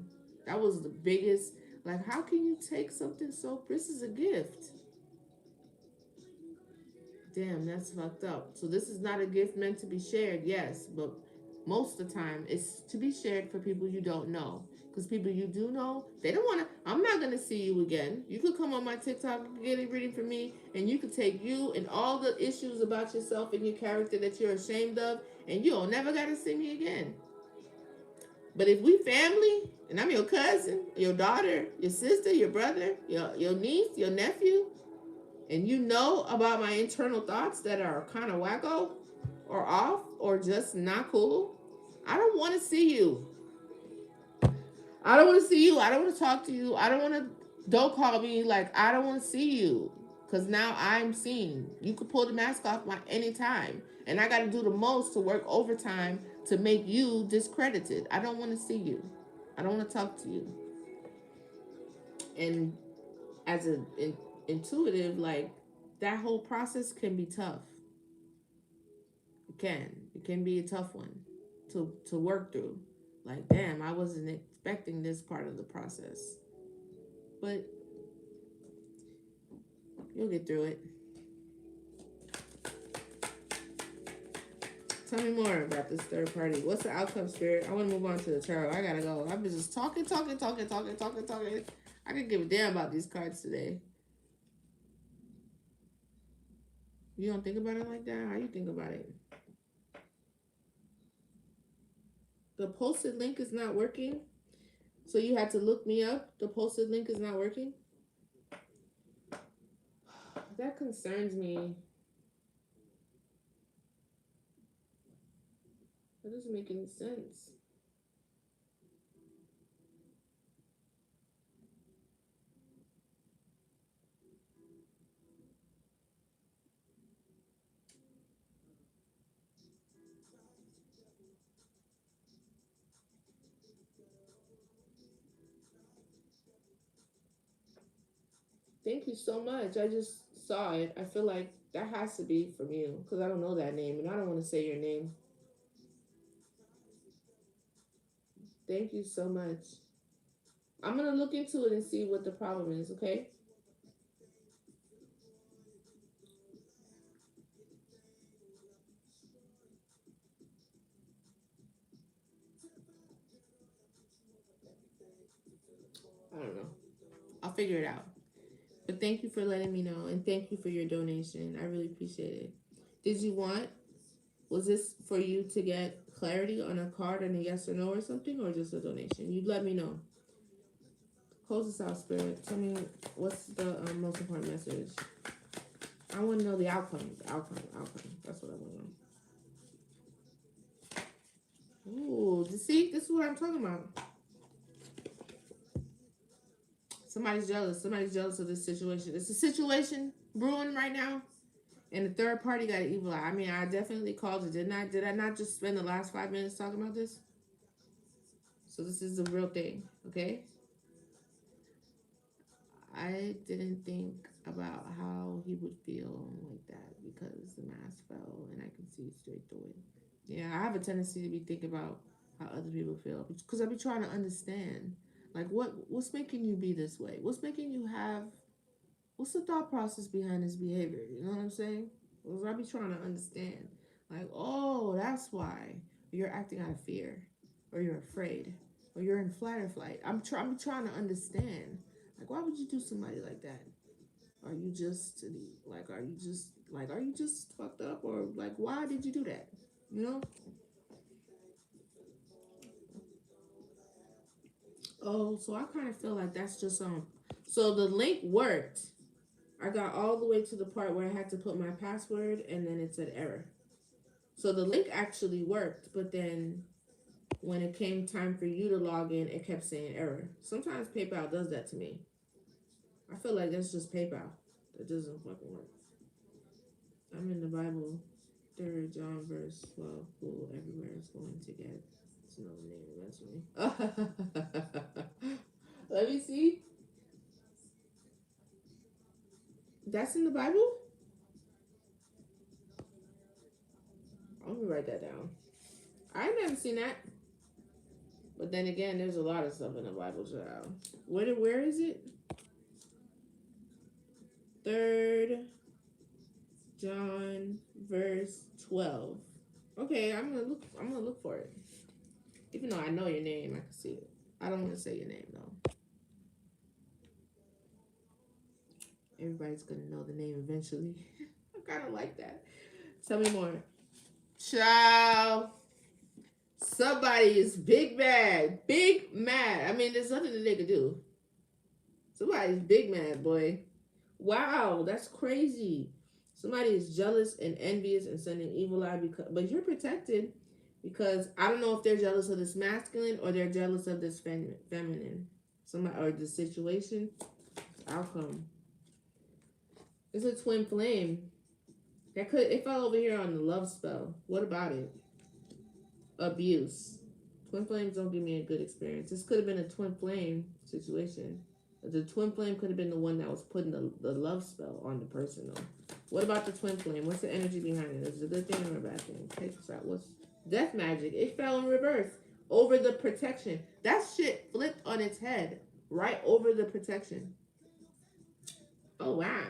That was the biggest. Like, how can you take something so? This is a gift. Damn, that's fucked up. So this is not a gift meant to be shared, yes, but most of the time it's to be shared for people you don't know. Because people you do know, they don't want to. I'm not gonna see you again. You could come on my TikTok, get a reading from me, and you could take you and all the issues about yourself and your character that you're ashamed of, and you'll never gotta see me again. But if we family, and I'm your cousin, your daughter, your sister, your brother, your niece, your nephew, and you know about my internal thoughts that are kind of wacko or off or just not cool, I don't want to see you. I don't want to see you. I don't want to talk to you. I don't want to, don't call me. Like, I don't want to see you because now I'm seen. You could pull the mask off my anytime. And I got to do the most to work overtime to make you discredited. I don't want to see you. I don't want to talk to you. And as an intuitive, like, that whole process can be tough. It can. It can be a tough one to work through. Like, damn, I wasn't expecting this part of the process. But you'll get through it. Tell me more about this third party. What's the outcome, Spirit? I want to move on to the tarot. I gotta go. I've been just talking. I could give a damn about these cards today. You don't think about it like that? How you think about it? The posted link is not working. So you had to look me up. The posted link is not working. That concerns me. That doesn't make any sense. Thank you so much. I just saw it. I feel like that has to be from you because I don't know that name and I don't want to say your name. Thank you so much. I'm going to look into it and see what the problem is, okay? I don't know. I'll figure it out. But thank you for letting me know and thank you for your donation. I really appreciate it. Did you want, was this for you to get clarity on a card and a yes or no or something, or just a donation? You'd let me know. Close this out, Spirit. Tell me what's the most important message. I want to know the outcome. Outcome. That's what I want to know. Ooh, see, this is what I'm talking about. Somebody's jealous. Somebody's jealous of this situation. It's a situation brewing right now, and the third party got an evil eye. I mean, I definitely called it, didn't I? Did I not just spend the last 5 minutes talking about this? So this is the real thing, okay? I didn't think about how he would feel like that because the mask fell and I can see straight through it. Yeah, I have a tendency to be thinking about how other people feel because I be trying to understand, like, what's making you be this way? What's making you have? What's the thought process behind this behavior? You know what I'm saying? Because I be trying to understand, like, oh, that's why you're acting out of fear, or you're afraid, or you're in flight or flight. I'm trying to understand, like, why would you do somebody like that? Are you just are you just fucked up, or like, why did you do that? You know? Oh, so I kind of feel like that's just So the link worked. I got all the way to the part where I had to put my password, and then it said error. So the link actually worked, but then when it came time for you to log in, it kept saying error. Sometimes PayPal does that to me. I feel like that's just PayPal. That doesn't fucking work. I'm in the Bible, 3rd John verse 12. Fool everywhere is going to get to know the name eventually. Let me see. That's in the Bible? Let me write that down. I never seen that. But then again, there's a lot of stuff in the Bible, child. Where is it? 3rd John verse 12. Okay, I'm gonna look for it. Even though I know your name, I can see it. I don't want to say your name though. Everybody's gonna know the name eventually. I kind of like that. Tell me more. Child. Somebody is big mad. Big mad. I mean, there's nothing that they could do. Somebody's big mad, boy. Wow, that's crazy. Somebody is jealous and envious and sending evil eye but you're protected because I don't know if they're jealous of this masculine or they're jealous of this feminine. Somebody or the situation. Outcome. It's a twin flame. It fell over here on the love spell. What about it? abuse. Twin flames don't give me a good experience. This could have been a twin flame situation. The twin flame could have been the one that was putting the love spell on the person, though. What about the twin flame? What's the energy behind it? Is it a good thing or a bad thing? Take this out. What's death magic? It fell in reverse over the protection. That shit flipped on its head right over the protection. Oh, wow.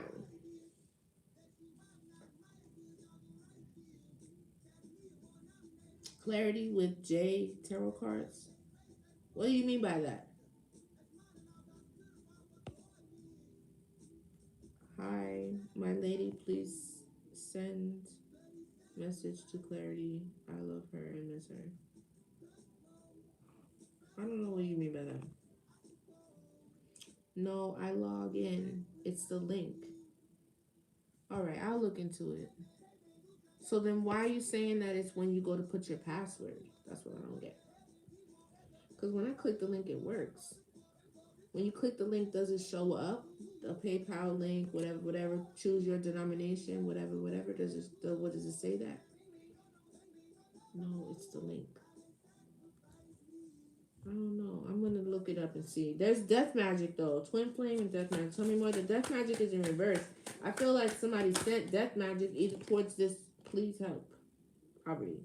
Clarity with J tarot cards. What do you mean by that? Hi, my lady, please send message to Clarity. I love her and miss her. I don't know what you mean by that. No, I log in. It's the link. All right, I'll look into it. So then why are you saying that it's when you go to put your password? That's what I don't get. Because when I click the link, it works. When you click the link, does it show up? A PayPal link, whatever, whatever. Choose your denomination, whatever, whatever. Does it? What does it say that? No, it's the link. I don't know. I'm gonna look it up and see. There's death magic though. Twin flame and death magic. Tell me more. The death magic is in reverse. I feel like somebody sent death magic either towards this. Please help. Poverty.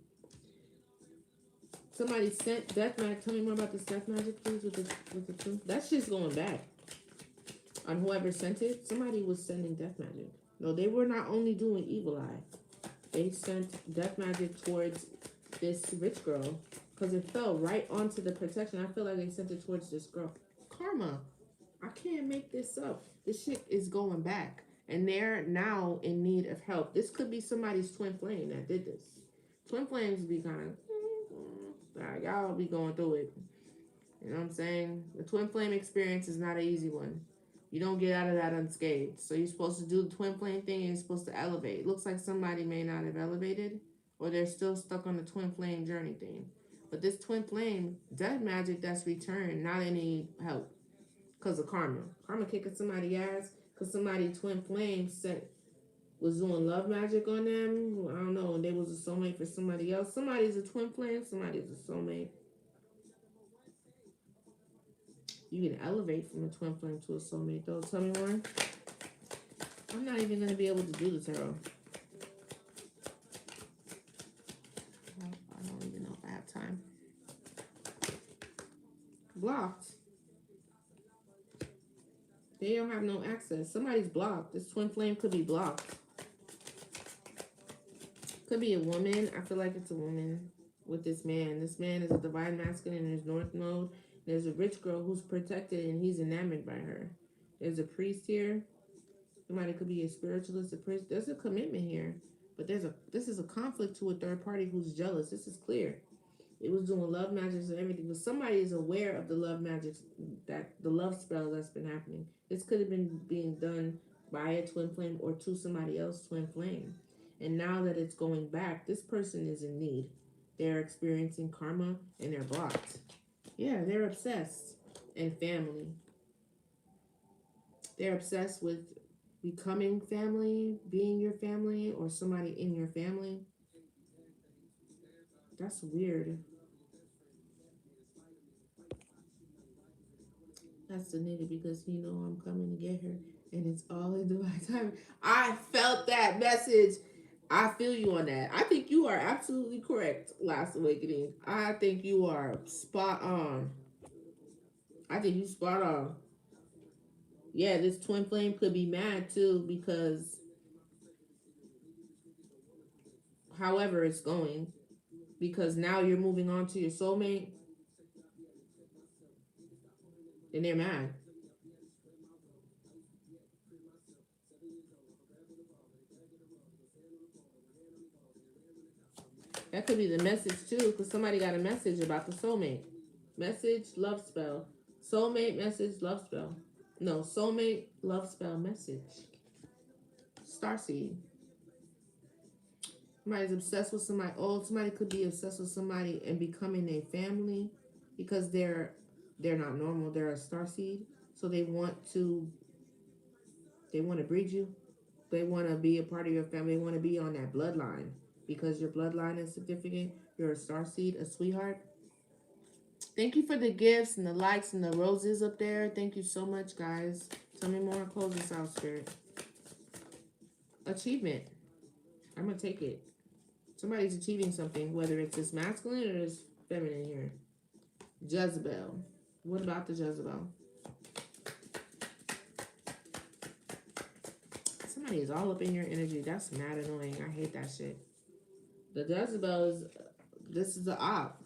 Somebody sent death magic. Tell me more about this death magic, please. With the twin. That shit's going back on whoever sent it. Somebody was sending death magic. No, they were not only doing evil eye. They sent death magic towards this rich girl because it fell right onto the protection. I feel like they sent it towards this girl. Karma. I can't make this up. This shit is going back. And they're now in need of help. This could be somebody's twin flame that did this. Twin flames be kind of, y'all be going through it. You know what I'm saying? The twin flame experience is not an easy one. You don't get out of that unscathed. So you're supposed to do the twin flame thing and you're supposed to elevate. It looks like somebody may not have elevated or they're still stuck on the twin flame journey thing. But this twin flame, death magic that's returned, not any help because of karma. Karma kicking somebody ass because somebody twin flame set was doing love magic on them. I don't know, and they was a soulmate for somebody else. Somebody's a twin flame, somebody's a soulmate. You can elevate from a twin flame to a soulmate, though. Tell me more. I'm not even gonna be able to do the tarot. I don't even know if I have time. Blocked. They don't have no access. Somebody's blocked. This twin flame could be blocked. Could be a woman. I feel like it's a woman with this man. This man is a divine masculine in his north node. There's a rich girl who's protected and he's enamored by her. There's a priest here. Somebody could be a spiritualist, a priest. There's a commitment here. But this is a conflict to a third party who's jealous. This is clear. It was doing love magics and everything. But somebody is aware of the love magics, that the love spell that's been happening. This could have been being done by a twin flame or to somebody else twin flame. And now that it's going back, this person is in need. They're experiencing karma and they're blocked. Yeah, they're obsessed. And family. They're obsessed with becoming family, being your family, or somebody in your family. That's weird. That's the nigga because he know I'm coming to get her, and it's all in the right time. I felt that message. I feel you on that. I think you are absolutely correct, Last Awakening. I think you are spot on. I think you spot on. Yeah, this twin flame could be mad too because however it's going, because now you're moving on to your soulmate, and they're mad. That could be the message too, because somebody got a message about the soulmate. Message, love spell. Soulmate, message, love spell. No, soulmate, love spell, message. Starseed. Somebody's obsessed with somebody old. Somebody could be obsessed with somebody and becoming a family because they're not normal. They're a starseed. So they want to breed you. They want to be a part of your family. They want to be on that bloodline because your bloodline is significant. You're a starseed, a sweetheart. Thank you for the gifts and the likes and the roses up there. Thank you so much, guys. Tell me more. Close this out, Spirit. Achievement. I'm going to take it. Somebody's achieving something, whether it's this masculine or this feminine here. Jezebel. What about the Jezebel? Somebody is all up in your energy. That's mad annoying. I hate that shit. The Jezebel is, this is the op.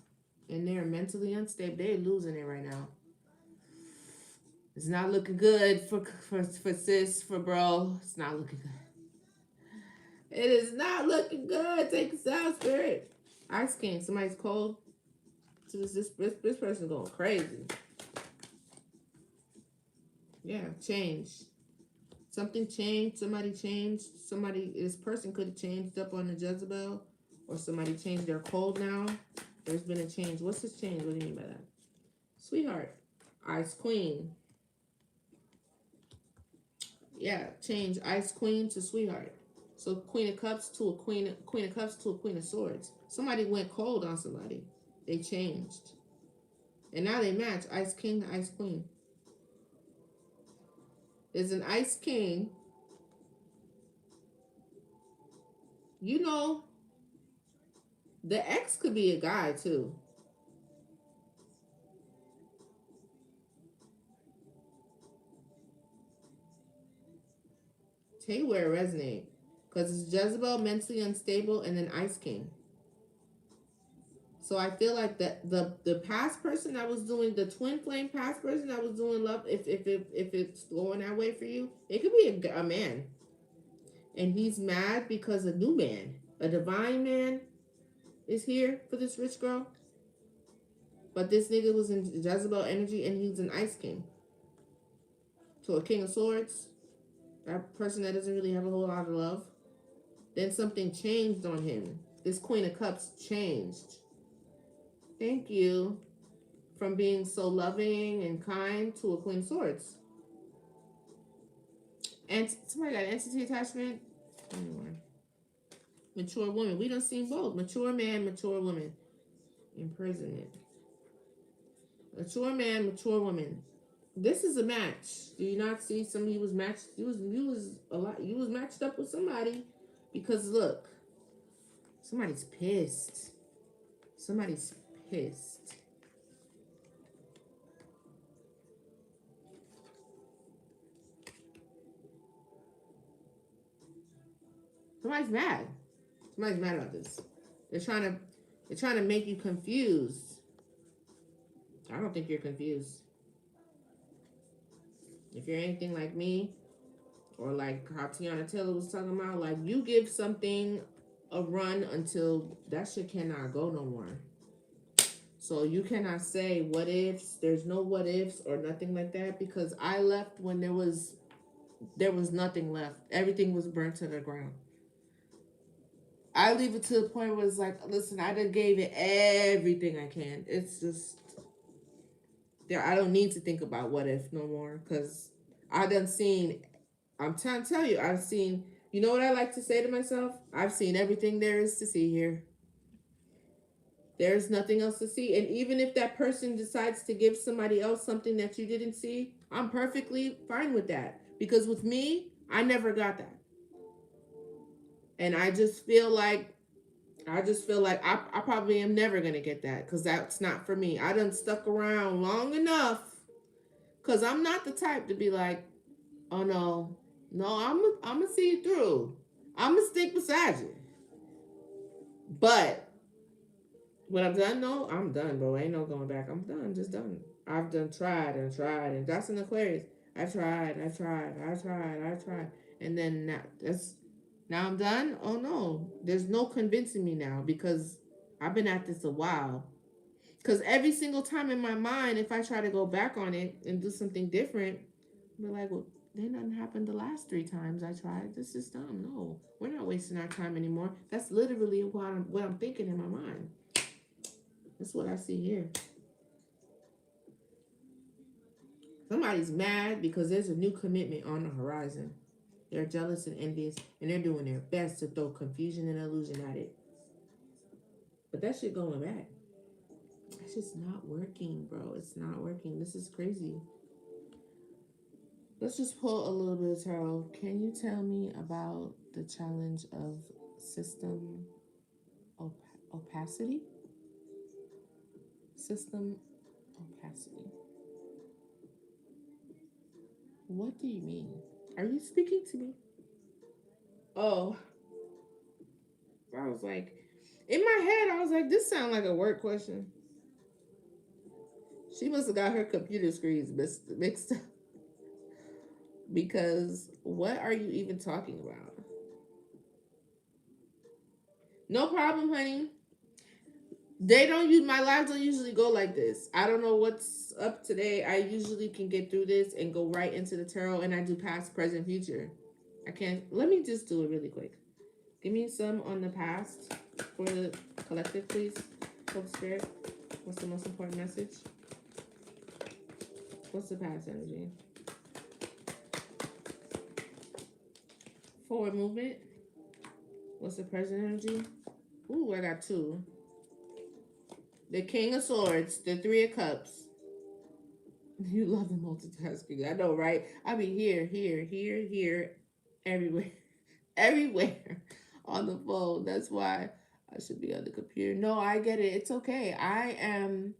And they're mentally unstable. They're losing it right now. It's not looking good for sis, for bro. It's not looking good. It is not looking good. Take us out, Spirit. Ice King. Somebody's cold. So this person going crazy. Yeah, change. Something changed. Somebody changed. This person could have changed up on the Jezebel. Or somebody changed their cold now. There's been a change. What's this change? What do you mean by that? Sweetheart. Ice Queen. Yeah, change Ice Queen to Sweetheart. So Queen of Cups to a Queen of Cups to a Queen of Swords. Somebody went cold on somebody. They changed. And now they match Ice King to Ice Queen. There's an Ice King. You know, the ex could be a guy too. Tell you where it resonates. Because it's Jezebel, mentally unstable, and then Ice King. So I feel like the past person that was doing, the twin flame past person that was doing love, if it's going that way for you, it could be a man. And he's mad because a new man, a divine man, is here for this rich girl. But this nigga was in Jezebel energy and he's an Ice King. So a King of Swords, that person that doesn't really have a whole lot of love. Then something changed on him. This Queen of Cups changed. Thank you. From being so loving and kind to a Queen of Swords. And somebody got entity attachment. Anyway. Mature woman. We done seen both. Mature man, mature woman. Imprisonment. Mature man, mature woman. This is a match. Do you not see somebody was matched? You was matched up with somebody. Because look, somebody's pissed. Somebody's pissed. Somebody's mad. Somebody's mad about this. They're trying to make you confused. I don't think you're confused. If you're anything like me, or like how Tiana Taylor was talking about, like you give something a run until that shit cannot go no more. So you cannot say what ifs. There's no what ifs or nothing like that, because I left when there was nothing left. Everything was burnt to the ground. I leave it to the point where it's like, listen, I done gave it everything I can. It's just there. I don't need to think about what if no more, because I done seen. I'm trying to tell you, I've seen. You know what I like to say to myself? I've seen everything there is to see here. There's nothing else to see. And even if that person decides to give somebody else something that you didn't see, I'm perfectly fine with that. Because with me, I never got that. And I just feel like I probably am never going to get that, because that's not for me. I done stuck around long enough, because I'm not the type to be like, oh no, I'm going to see you through. I'm going to stick beside you. But when I'm done, no, I'm done, bro. Ain't no going back. I'm done, just done. I've done tried, and that's an Aquarius. I tried. And then now I'm done. Oh no, there's no convincing me now, because I've been at this a while. Because every single time in my mind, if I try to go back on it and do something different, we're like, well, then nothing happened the last 3 times I tried. This is dumb. No, we're not wasting our time anymore. That's literally what I'm thinking in my mind. That's what I see here. Somebody's mad because there's a new commitment on the horizon. They're jealous and envious, and they're doing their best to throw confusion and illusion at it. But that shit going back. It's just not working, bro. It's not working. This is crazy. Let's just pull a little bit of tarot. Can you tell me about the challenge of system opacity? System opacity. What do you mean? Are you speaking to me? Oh, I was like, in my head, I was like, this sounds like a work question. She must have got her computer screens mixed up. Because what are you even talking about? No problem, honey. They don't use my lives don't usually go like this. I don't know what's up today. I usually can get through this and go right into the tarot, and I do past, present, future. I can't. Let me just do it really quick. Give me some on the past for the collective, please. Hope Spirit. What's the most important message? What's the past energy? Forward movement. What's the present energy? Ooh, I got two. The King of Swords, the Three of Cups. You love the multitasking. I know, right? I be here, everywhere, everywhere on the phone. That's why I should be on the computer. No, I get it. It's okay. I am.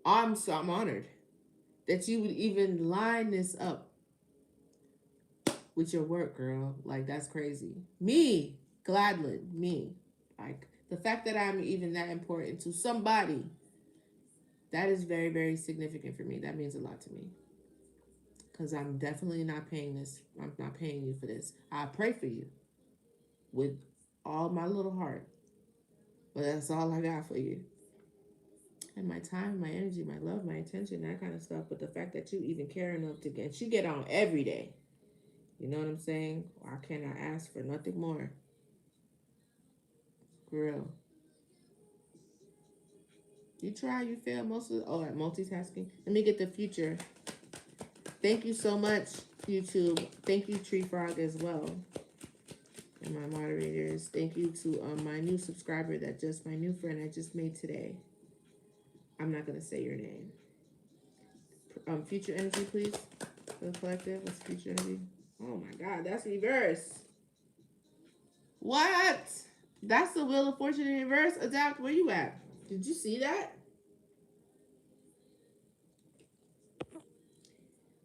I'm honored that you would even line this up with your work, girl. Like that's crazy. Me, gladly, me. Like the fact that I'm even that important to somebody, that is very, very significant for me. That means a lot to me. Because I'm definitely not paying this. I'm not paying you for this. I pray for you with all my little heart. But that's all I got for you. And my time, my energy, my love, my attention, that kind of stuff. But the fact that you even care enough to get, she get on every day. You know what I'm saying? I cannot ask for nothing more. Girl. You try, you fail most of the, oh, at multitasking. Let me get the future. Thank you so much, YouTube. Thank you, Tree Frog, as well. And my moderators. Thank you to my new subscriber my new friend I just made today. I'm not going to say your name. Future energy, please. For the collective. What's future energy? Oh my God, that's reverse. What? That's the Wheel of Fortune in reverse. Adapt, where you at? Did you see that?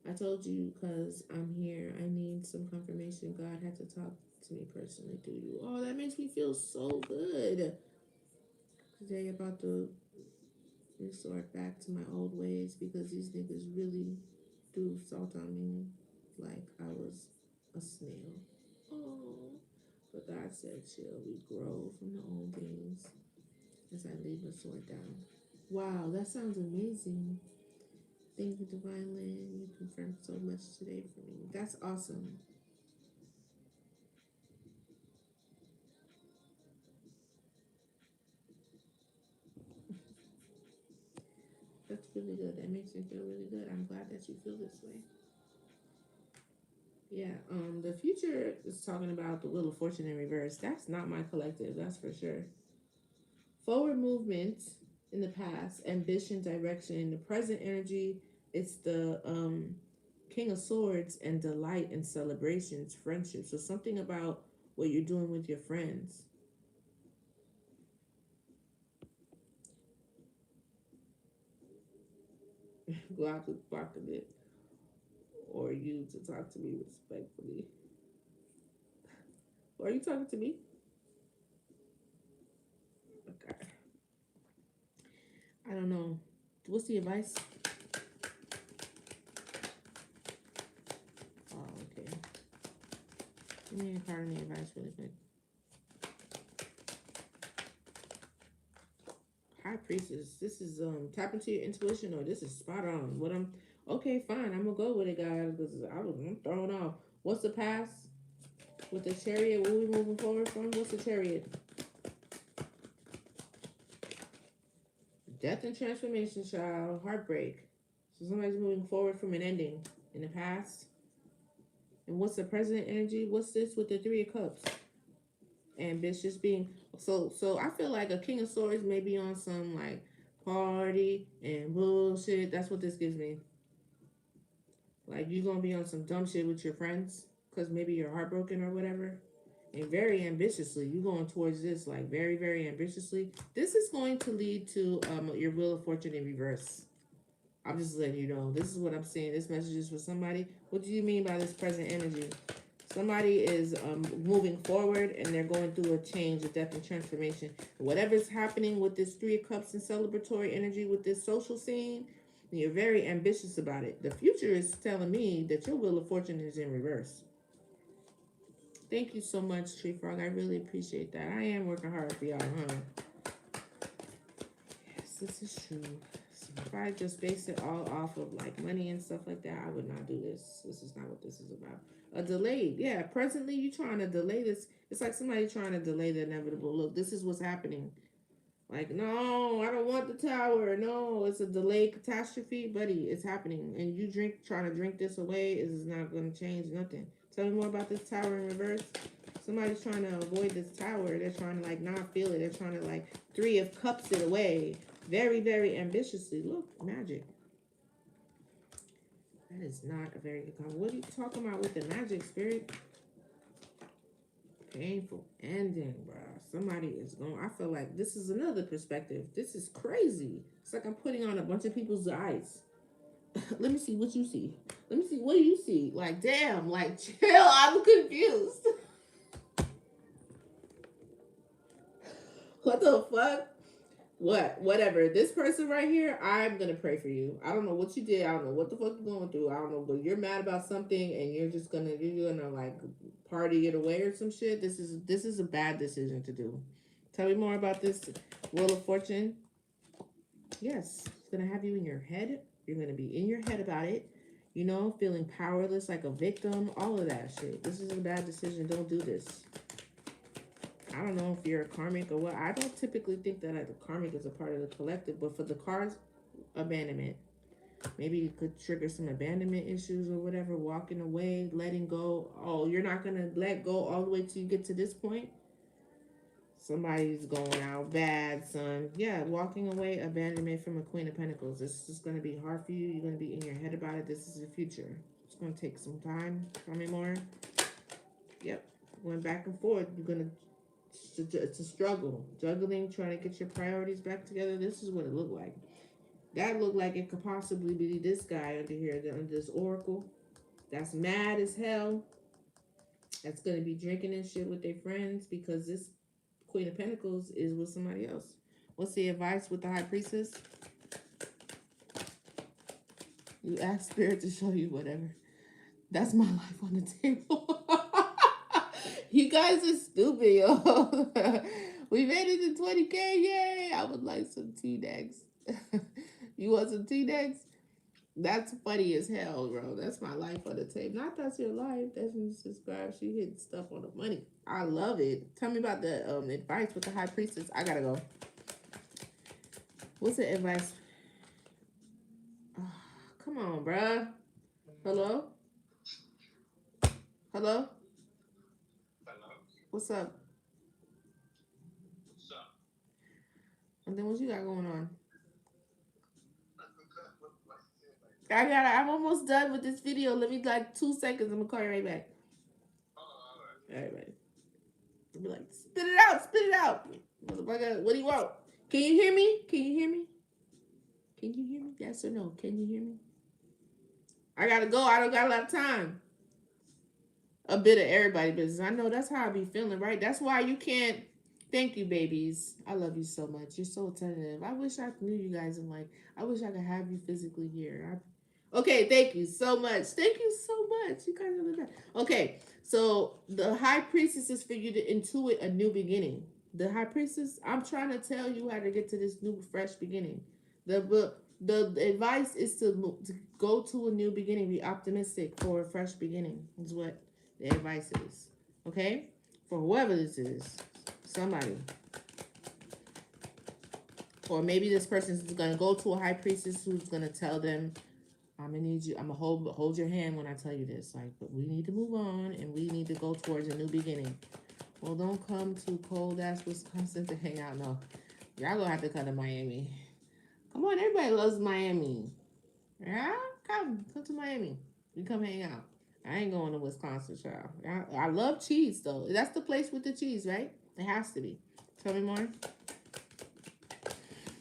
I told you because I'm here. I need some confirmation. God had to talk to me personally through you. Oh, that makes me feel so good. Today about to resort back to my old ways because these niggas really threw salt on me like I was a snail. Oh, but God said, chill, we grow from the old things as I leave the sword down. Wow, that sounds amazing. Thank you, Divine Lyne. You confirmed so much today for me. That's awesome. That's really good. That makes me feel really good. I'm glad that you feel this way. Yeah, the future is talking about the Wheel of Fortune in reverse. That's not my collective, that's for sure. Forward movement in the past, ambition, direction. In the present energy, it's the King of Swords and delight and celebrations, friendship. So something about what you're doing with your friends. Glock is blocking it. Or you to talk to me respectfully. Or are you talking to me? Okay. I don't know. What's the advice? Oh, okay. Give me a card and the advice really quick. High Priestess. This is tap into your intuition, or this is spot on. What I'm okay, fine. I'm gonna go with it, guys, because I'm thrown off. What's the past with the Chariot? What are we moving forward from? What's the Chariot? Death and transformation, child. Heartbreak. So somebody's moving forward from an ending in the past. And what's the present energy? What's this with the Three of Cups? Ambitious being. So I feel like a King of Swords may be on some like party and bullshit. That's what this gives me. Like you're gonna be on some dumb shit with your friends because maybe you're heartbroken or whatever. And very ambitiously, you're going towards this like very, very ambitiously. This is going to lead to your Wheel of Fortune in reverse. I'm just letting you know. This is what I'm saying. This message is for somebody. What do you mean by this present energy? Somebody is moving forward and they're going through a change, a death, and transformation. Whatever's happening with this Three of Cups and celebratory energy with this social scene, you're very ambitious about it. The future is telling me that your Wheel of Fortune is in reverse. Thank you so much, Tree Frog. I really appreciate that. I am working hard for y'all, huh? Yes, this is true. So if I just base it all off of like money and stuff like that, I would not do this. This is not what this is about. A delayed, yeah. Presently, you trying to delay this. It's like somebody trying to delay the inevitable. Look, this is what's happening. Like, no, I don't want the tower. No, it's a delayed catastrophe, buddy. It's happening, and you trying to drink this away is not going to change nothing. Tell me more about this tower in reverse. Somebody's trying to avoid this tower. They're trying to like not feel it. They're trying to like Three of Cups it away, very, very ambitiously. Look, magic. That is not a very good comment. What are you talking about with the magic, spirit? Painful ending, bro. Somebody is going. I feel like this is another perspective. This is crazy. It's like I'm putting on a bunch of people's eyes. Let me see what you see. Let me see what do you see. Like, damn. Like, chill. I'm confused. What the fuck? What? Whatever. This person right here, I'm gonna pray for you. I don't know what you did. I don't know what the fuck you're going through. I don't know, but you're mad about something and you're gonna like party it away or some shit. This is a bad decision to do. Tell me more about this Wheel of Fortune. Yes, it's gonna have you in your head. You're gonna be in your head about it. You know, feeling powerless like a victim. All of that shit. This is a bad decision. Don't do this. I don't know if you're a karmic or what. I don't typically think that the karmic is a part of the collective, but for the cards, abandonment. Maybe you could trigger some abandonment issues or whatever, walking away, letting go. Oh, you're not going to let go all the way till you get to this point? Somebody's going out bad, son. Yeah, walking away, abandonment from a Queen of Pentacles. This is going to be hard for you. You're going to be in your head about it. This is the future. It's going to take some time. Tell me more. Yep. Going back and forth. You're going to it's a struggle. Juggling, trying to get your priorities back together. This is what it looked like. That looked like it could possibly be this guy under here, under this oracle. That's mad as hell. That's going to be drinking and shit with their friends because this Queen of Pentacles is with somebody else. What's the advice with the High Priestess? You ask Spirit to show you whatever. That's my life on the table. You guys are stupid, yo. We made it to 20K. Yay. I would like some T-Decks. You want some T-Decks? That's funny as hell, bro. That's my life on the table. Not that's your life. That's when you subscribe. She hitting stuff on the money. I love it. Tell me about the advice with the High Priestess. I gotta go. What's the advice? Oh, come on, bruh. Hello? Hello? What's up? And then what you got going on? I'm almost done with this video. Let me like 2 seconds. I'm gonna call you right back. All right, man. I'll be like, spit it out, spit it out. Motherfucker, what do you want? Can you hear me? Can you hear me? Can you hear me? Yes or no? Can you hear me? I gotta go. I don't got a lot of time. A bit of everybody business. I know that's how I be feeling, right? That's why you can't. Thank you, babies. I love you so much. You're so attentive. I wish I knew you guys and like, I wish I could have you physically here. Okay, thank you so much. Thank you so much. You guys are the best. Okay, so the High Priestess is for you to intuit a new beginning. The High Priestess, I'm trying to tell you how to get to this new, fresh beginning. The advice is to go to a new beginning. Be optimistic for a fresh beginning. Is what the advice is. Okay, for whoever this is, somebody. Or maybe this person is going to go to a High Priestess who's going to tell them I'm gonna need you. I'm gonna hold your hand when I tell you this. Like, but we need to move on and we need to go towards a new beginning. Well, don't come to cold ass Wisconsin to hang out. No, y'all gonna have to come to Miami. Come on, everybody loves Miami. Yeah, come to Miami. We come hang out. I ain't going to Wisconsin, child. I love cheese though. That's the place with the cheese, right? It has to be. Tell me more.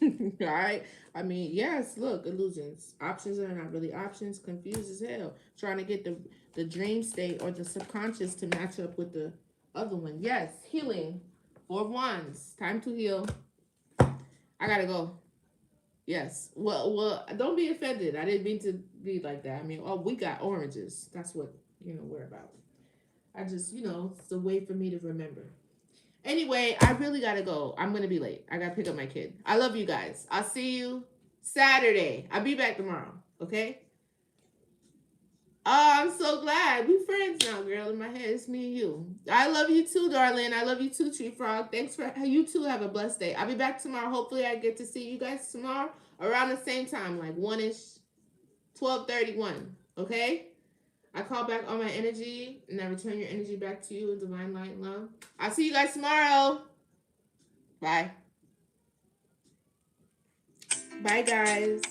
All right. I mean, yes. Look, illusions. Options are not really options. Confused as hell. Trying to get the dream state or the subconscious to match up with the other one. Yes. Healing. Four of Wands. Time to heal. I gotta go. Yes. Well. Don't be offended. I didn't mean to be like that. I mean, oh, we got oranges. That's what we're about. I just it's a way for me to remember. Anyway, I really gotta go. I'm gonna be late. I gotta pick up my kid. I love you guys. I'll see you Saturday. I'll be back tomorrow. Okay. Oh, I'm so glad. We friends now, girl. In my head, it's me and you. I love you too, darling. I love you too, Tree Frog. Thanks for you too. Have a blessed day. I'll be back tomorrow. Hopefully, I get to see you guys tomorrow around the same time, like 1ish, 12:31. Okay. I call back all my energy and I return your energy back to you in divine light and love. I'll see you guys tomorrow. Bye. Bye, guys.